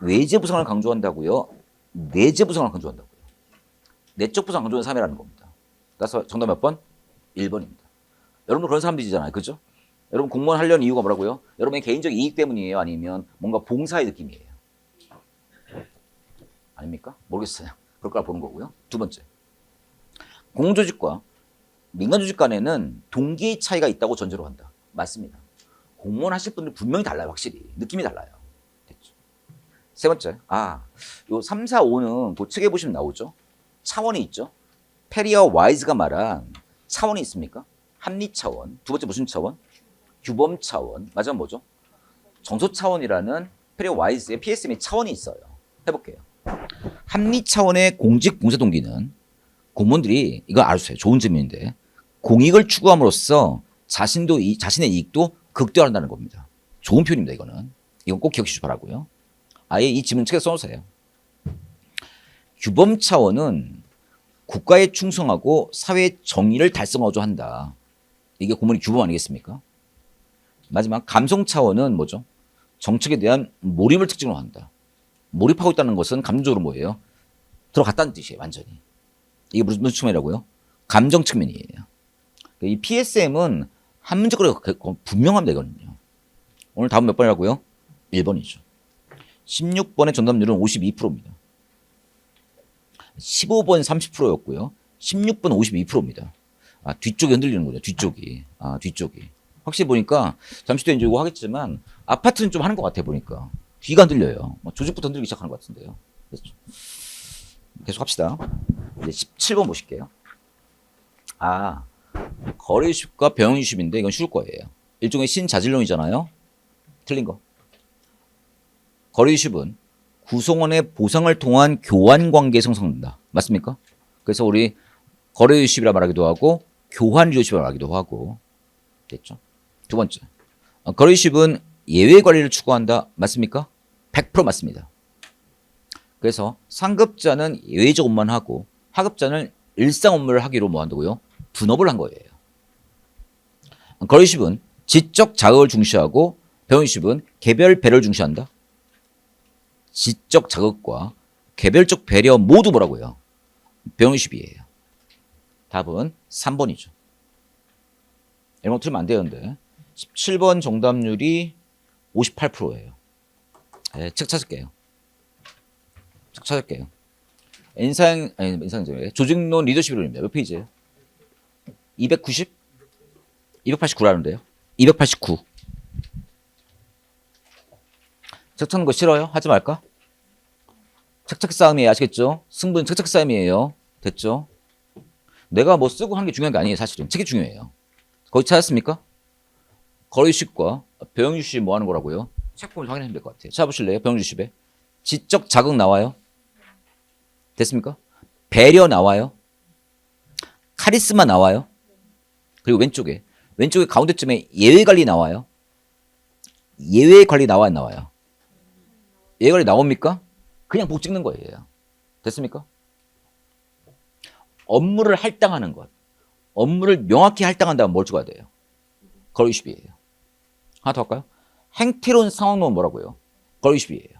외제 보상을 강조한다고요? 내재 보상을 강조한다고요? 내적 보상 강조하는 사람이라는 겁니다. 따라서 정답 몇 번? 1번입니다. 여러분 그런 사람들이잖아요. 그죠? 여러분 공무원 하려는 이유가 뭐라고요? 여러분의 개인적 이익 때문이에요? 아니면 뭔가 봉사의 느낌이에요? 아닙니까? 모르겠어요. 그럴 거라 보는 거고요. 두 번째. 공공조직과 민간조직 간에는 동기의 차이가 있다고 전제로 한다. 맞습니다. 공무원 하실 분들 분명히 달라요. 확실히. 느낌이 달라요. 됐죠. 세 번째. 요 3, 4, 5는 그 책에 보시면 나오죠. 차원이 있죠. 페리어 와이즈가 말한 차원이 있습니까? 합리 차원. 두 번째 무슨 차원? 규범 차원. 맞아 뭐죠? 정서 차원이라는 페리어 와이즈의 PSM의 차원이 있어요. 해볼게요. 합리 차원의 공직 봉사 동기는 공무원들이 이거 알아주세요. 좋은 질문인데 공익을 추구함으로써 자신의 이익도 극대화한다는 겁니다. 좋은 표현입니다. 이건 꼭 기억해 주시기 바라고요. 아예 이 지문 책에 써놓으세요. 규범 차원은 국가에 충성하고 사회의 정의를 달성하고자 한다. 이게 공무원의 규범 아니겠습니까? 마지막 감성 차원은 뭐죠? 정책에 대한 몰입을 특징으로 한다. 몰입하고 있다는 것은 감정적으로 뭐예요? 들어갔다는 뜻이에요. 완전히. 이게 무슨 측면이라고요? 감정 측면이에요. 이 PSM은 한문적으로 분명합니다. 이거는요. 오늘 답은 몇 번이라고요? 1번이죠. 16번의 정답률은 52%입니다. 15번 30%였고요. 16번 52%입니다. 뒤쪽이 흔들리는 거죠. 뒤쪽이. 확실히 보니까 잠시 뒤에 이제 이거 하겠지만 아파트는 좀 하는 것 같아 보니까. 뒤가 흔들려요. 조직부터 흔들기 시작하는 것 같은데요. 그렇죠. 계속 합시다. 이제 17번 보실게요. 거래유십과 병유십인데 이건 쉬울 거예요. 일종의 신자질론이잖아요. 틀린 거. 거래유십은 구성원의 보상을 통한 교환 관계에 형성된다. 맞습니까? 그래서 우리 거래유십이라 말하기도 하고 교환유십이라 말하기도 하고. 됐죠? 두 번째. 거래유십은 예외 관리를 추구한다. 맞습니까? 100% 맞습니다. 그래서 상급자는 예외적 업무만 하고 하급자는 일상 업무를 하기로 뭐 한다고요? 분업을 한 거예요. 거래유십은 지적 자극을 중시하고 병유십은 개별 배려를 중시한다. 지적 자극과 개별적 배려 모두 뭐라고요? 병유십이에요. 답은 3번이죠. 이런 거 틀리면 안 되는데 17번 정답률이 58%예요. 책 찾을게요. 조직론 리더십 이론입니다. 몇 페이지예요? 290? 289라는데요. 289. 책 찾는 거 싫어요? 하지 말까? 책책 싸움이에요. 아시겠죠? 승부는 책책 싸움이에요. 됐죠? 내가 뭐 쓰고 하는 게 중요한 게 아니에요. 사실은. 책이 중요해요. 거기 찾았습니까? 거래유십과 병유십 뭐 하는 거라고요? 책 보면 확인하시면 될 것 같아요. 찾아보실래요? 병유십에. 지적 자극 나와요. 됐습니까? 배려 나와요. 카리스마 나와요. 그리고 왼쪽에 가운데쯤에 예외 관리 나와요. 예외 관리 나와요, 안 나와요? 예외 관리 나옵니까? 그냥 복 찍는 거예요. 됐습니까? 업무를 할당하는 것. 업무를 명확히 할당한다면 뭘 찍어야 돼요? 거래유십이에요. 하나 더 할까요? 행태론 상황론 뭐라고요? 거래유십이에요.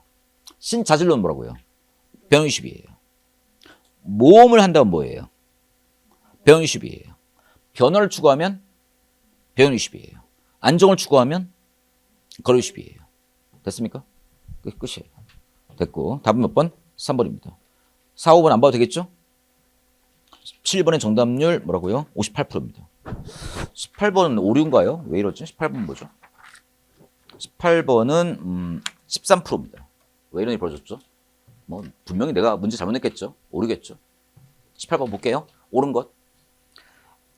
신자질론 뭐라고요? 병유십이에요. 모험을 한다면 뭐예요? 병유십이에요. 변화를 추구하면 병유십이에요. 안정을 추구하면 거래유십이에요. 됐습니까? 그게 끝이에요. 됐고 답은 몇 번? 3번입니다. 4, 5번 안 봐도 되겠죠? 17번의 정답률 뭐라고요? 58%입니다. 18번은 오류인가요? 왜 이러지? 18번 뭐죠? 18번은 13%입니다. 왜 이런 일이 벌어졌죠? 뭐 분명히 내가 문제 잘못했겠죠? 오류겠죠? 18번 볼게요. 옳은 것.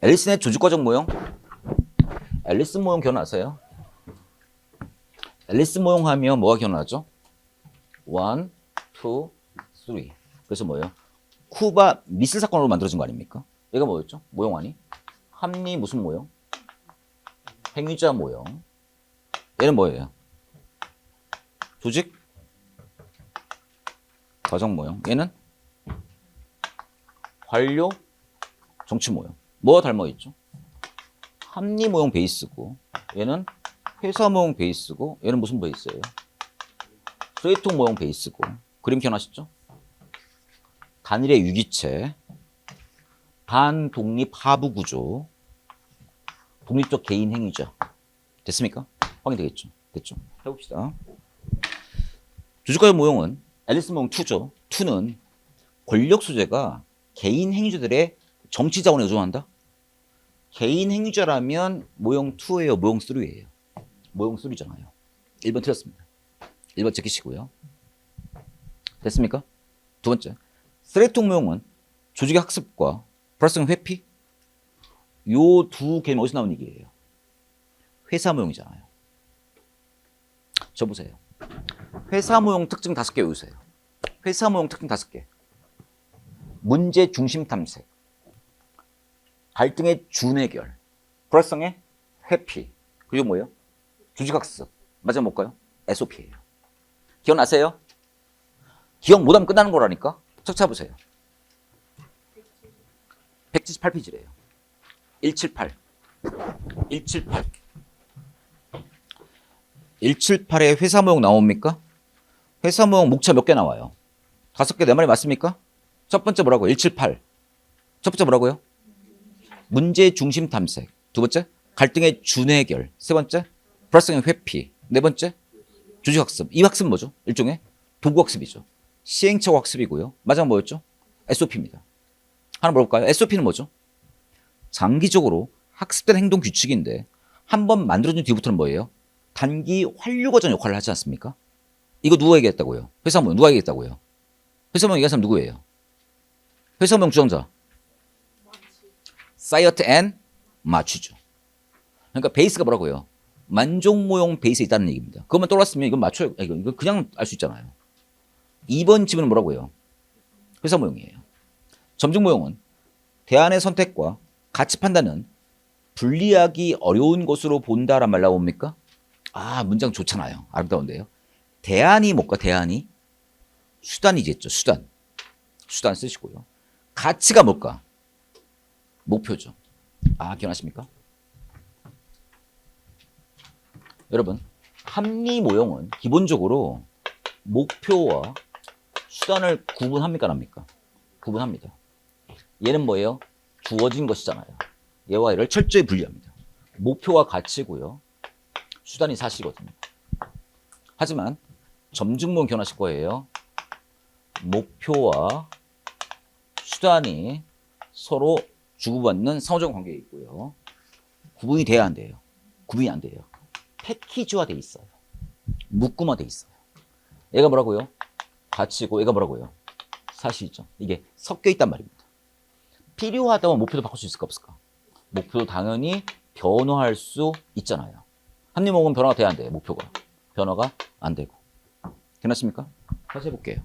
앨리슨의 조직과정 모형. 앨리슨 모형 기억나세요? 앨리슨 모형 하면 뭐가 기억나죠? 1, 2, 3. 그래서 뭐예요? 쿠바 미슬 사건으로 만들어진 거 아닙니까? 얘가 뭐였죠? 모형아니? 합리 무슨 모형? 행위자 모형. 얘는 뭐예요? 조직 과정 모형. 얘는 관료 정치 모형. 뭐가 닮아있죠? 합리 모형 베이스고 얘는 회사 모형 베이스고 얘는 무슨 베이스예요? 프레이통 모형 베이스고. 그림 기억나시죠? 단일의 유기체, 반독립 하부 구조, 독립적 개인 행위죠. 됐습니까? 확인되겠죠? 됐죠? 해봅시다. 주주가의 모형은 앨리스 모형 2죠. 2는 권력 소재가 개인 행위자들의 정치 자원에 의존한다? 개인 행위자라면 모형 2예요, 모형 3예요? 모형 3잖아요. 1번 틀렸습니다. 1번 제끼시고요. 됐습니까? 두 번째, 쓰레기통 모형은 조직의 학습과 불확실성 회피? 요 두 개념이 어디서 나온 얘기예요? 회사 모형이잖아요. 저 보세요. 회사 모형 특징 5개 외우세요. 회사 모형 특징 5개. 문제 중심 탐색, 갈등의 준해결, 불확실성의 회피, 그리고 뭐예요? 조직학습. 맞아 볼까요? SOP예요. 기억나세요? 기억 못하면 끝나는 거라니까. 책 찾아보세요. 178페이지래요. 178. 178. 178에 회사 모형 나옵니까? 회사 모형 목차 몇 개 나와요? 5개, 내 말이 맞습니까? 첫 번째 뭐라고요? 178. 첫 번째 뭐라고요? 문제 중심 탐색. 두 번째, 갈등의 준해결. 세 번째, 불확실성의 회피. 네 번째, 조직학습. 이 학습은 뭐죠? 일종의 도구학습이죠. 시행착오 학습이고요. 마지막 뭐였죠? SOP입니다. 하나 물어볼까요? SOP는 뭐죠? 장기적으로 학습된 행동 규칙인데 한 번 만들어준 뒤부터는 뭐예요? 단기 환류 과정 역할을 하지 않습니까? 이거 누가 얘기했다고요? 회사 모형 누가 얘기했다고요? 회사 모형 얘기한 사람 누구예요? 회사 모형 주장자. 사이어트 앤 마취죠. 그러니까 베이스가 뭐라고요? 만족 모형 베이스에 있다는 얘기입니다. 그것만 떠올랐으면 이건 맞춰요. 이거 그냥 알 수 있잖아요. 2번 지문은 뭐라고요? 회사 모형이에요. 점증 모형은 대안의 선택과 가치 판단은 분리하기 어려운 것으로 본다란 말 나옵니까? 아, 문장 좋잖아요. 아름다운데요. 대안이 뭘까? 대안이 수단이겠죠. 수단. 수단 쓰시고요. 가치가 뭘까? 목표죠. 아, 기억나십니까? 여러분, 합리 모형은 기본적으로 목표와 수단을 구분합니까? 안 합니까? 구분합니다. 얘는 뭐예요? 주어진 것이잖아요. 얘와 얘를 철저히 분리합니다. 목표와 가치고요. 수단이 사실이거든요. 하지만 점증모형 기억나실 거예요. 목표와 수단이 서로 주고받는 상호적 관계에 있고요. 구분이 돼야 안 돼요. 구분이 안 돼요. 패키지화 돼 있어요. 묶음화 돼 있어요. 얘가 뭐라고요? 가치고 얘가 뭐라고요? 사실이죠. 이게 섞여 있단 말입니다. 필요하다면 목표도 바꿀 수 있을까 없을까? 목표도 당연히 변화할 수 있잖아요. 합리모형은 변화가 돼야 안 돼요. 목표가. 변화가 안 되고. 괜찮습니까? 다시 해볼게요.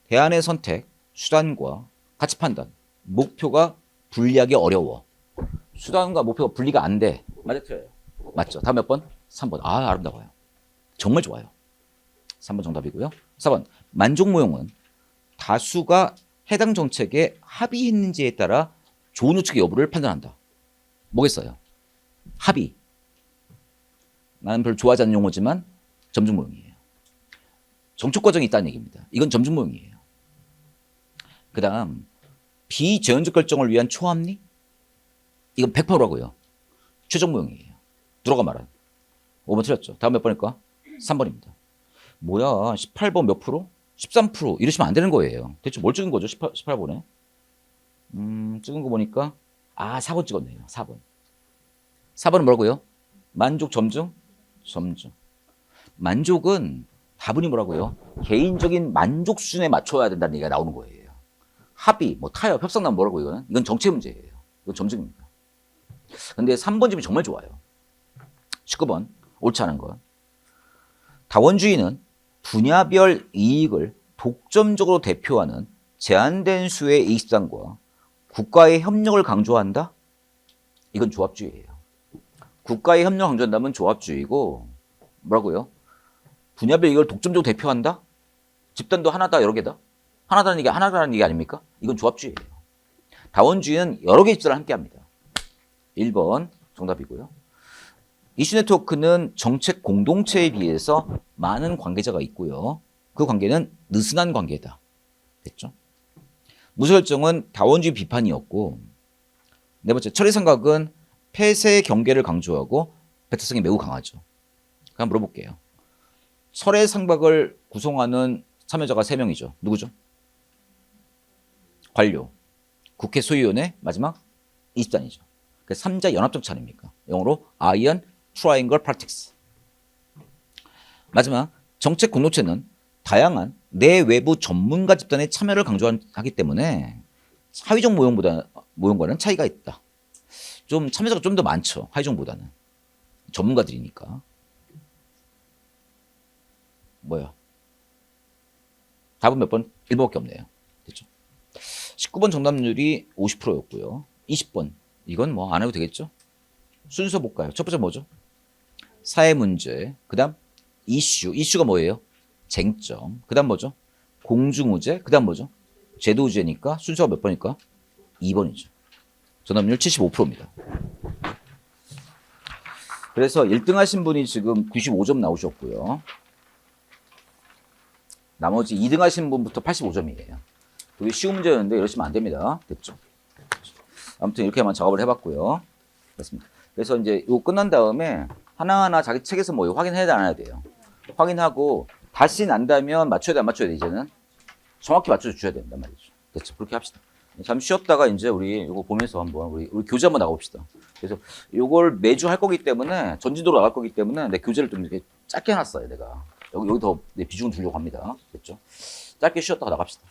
대안의 선택, 수단과 가치 판단, 목표가 분리하기 어려워. 수단과 목표가 분리가 안 돼. 맞아, 틀려요? 맞죠? 다음 몇 번? 3번. 아, 아름다워요. 정말 좋아요. 3번 정답이고요. 4번. 만족 모형은 다수가 해당 정책에 합의했는지에 따라 좋은 우측의 여부를 판단한다. 뭐겠어요? 합의. 나는 별로 좋아하지 않는 용어지만 점증 모형이에요. 정책 과정이 있다는 얘기입니다. 이건 점증 모형이에요. 그 다음 비제한적 결정을 위한 초합리? 이건 100%라고요. 최종 모형이에요. 누가 말한? 5번 틀렸죠. 다음 몇 번일까? 3번입니다. 뭐야, 18번 몇 프로? 13% 이러시면 안 되는 거예요. 대체 뭘 찍은 거죠? 18번에? 찍은 거 보니까 4번 찍었네요. 4번. 4번은 뭐라고요? 만족 점증? 점증. 만족은 다분히 뭐라고요? 개인적인 만족 수준에 맞춰야 된다는 얘기가 나오는 거예요. 합의, 타협, 협상 나면 뭐라고 이거는? 이건 정치 문제예요. 이건 점증입니다. 근데 3번 집이 정말 좋아요. 19번 옳지 않은 건 다원주의는 분야별 이익을 독점적으로 대표하는 제한된 수의 이익수단과 국가의 협력을 강조한다? 이건 조합주의예요. 국가의 협력을 강조한다면 조합주의고 뭐라고요? 분야별 이익을 독점적으로 대표한다? 집단도 하나다 여러 개다? 하나다라는 얘기 아닙니까? 이건 조합주의예요. 다원주의는 여러 개의 집단을 함께합니다. 1번 정답이고요. 이슈 네트워크는 정책 공동체에 비해서 많은 관계자가 있고요. 그 관계는 느슨한 관계다. 됐죠? 무소결정은 다원주의 비판이었고, 네 번째, 처리생각은 폐쇄 경계를 강조하고 배타성이 매우 강하죠. 그럼 물어볼게요. 철의 상박을 구성하는 참여자가 3명이죠. 누구죠? 관료, 국회 소위원회, 마지막 20단이죠. 그 3자 연합정치 아닙니까? 영어로 Iron Triangle Politics. 마지막 정책 공동체는 다양한 내외부 전문가 집단의 참여를 강조하기 때문에 하위종 모형과는 차이가 있다. 좀 참여자가 좀 더 많죠. 하위종보다는. 전문가들이니까. 뭐야? 답은 몇 번? 1번밖에 없네요. 됐죠? 19번 정답률이 50%였고요. 20번. 이건 뭐 안 해도 되겠죠? 순서 볼까요? 첫 번째 뭐죠? 사회 문제. 그 다음 이슈. 이슈가 뭐예요? 쟁점. 그 다음 뭐죠? 공중의제. 그 다음 뭐죠? 제도의제니까 순서가 몇 번일까? 2번이죠. 정답률 75%입니다. 그래서 1등 하신 분이 지금 95점 나오셨고요. 나머지 2등 하신 분부터 85점이에요. 되게 쉬운 문제였는데 이러시면 안 됩니다. 됐죠? 아무튼 이렇게만 작업을 해봤고요. 그렇습니다. 그래서 이제 이거 끝난 다음에 하나하나 자기 책에서 뭐 확인해야 돼, 안 해야 돼요? 확인하고 다시 난다면 맞춰야 돼, 안 맞춰야 돼, 이제는? 정확히 맞춰줘야 된단 말이죠. 됐죠? 그렇게 합시다. 잠시 쉬었다가 이제 우리 이거 보면서 한번 우리 교재 한번 나가봅시다. 그래서 이걸 매주 할 거기 때문에 전진도로 나갈 거기 때문에 내 교재를 좀 이렇게 짧게 해놨어요, 내가. 여기 더 내 비중을 두려고 합니다. 됐죠? 짧게 쉬었다가 나갑시다.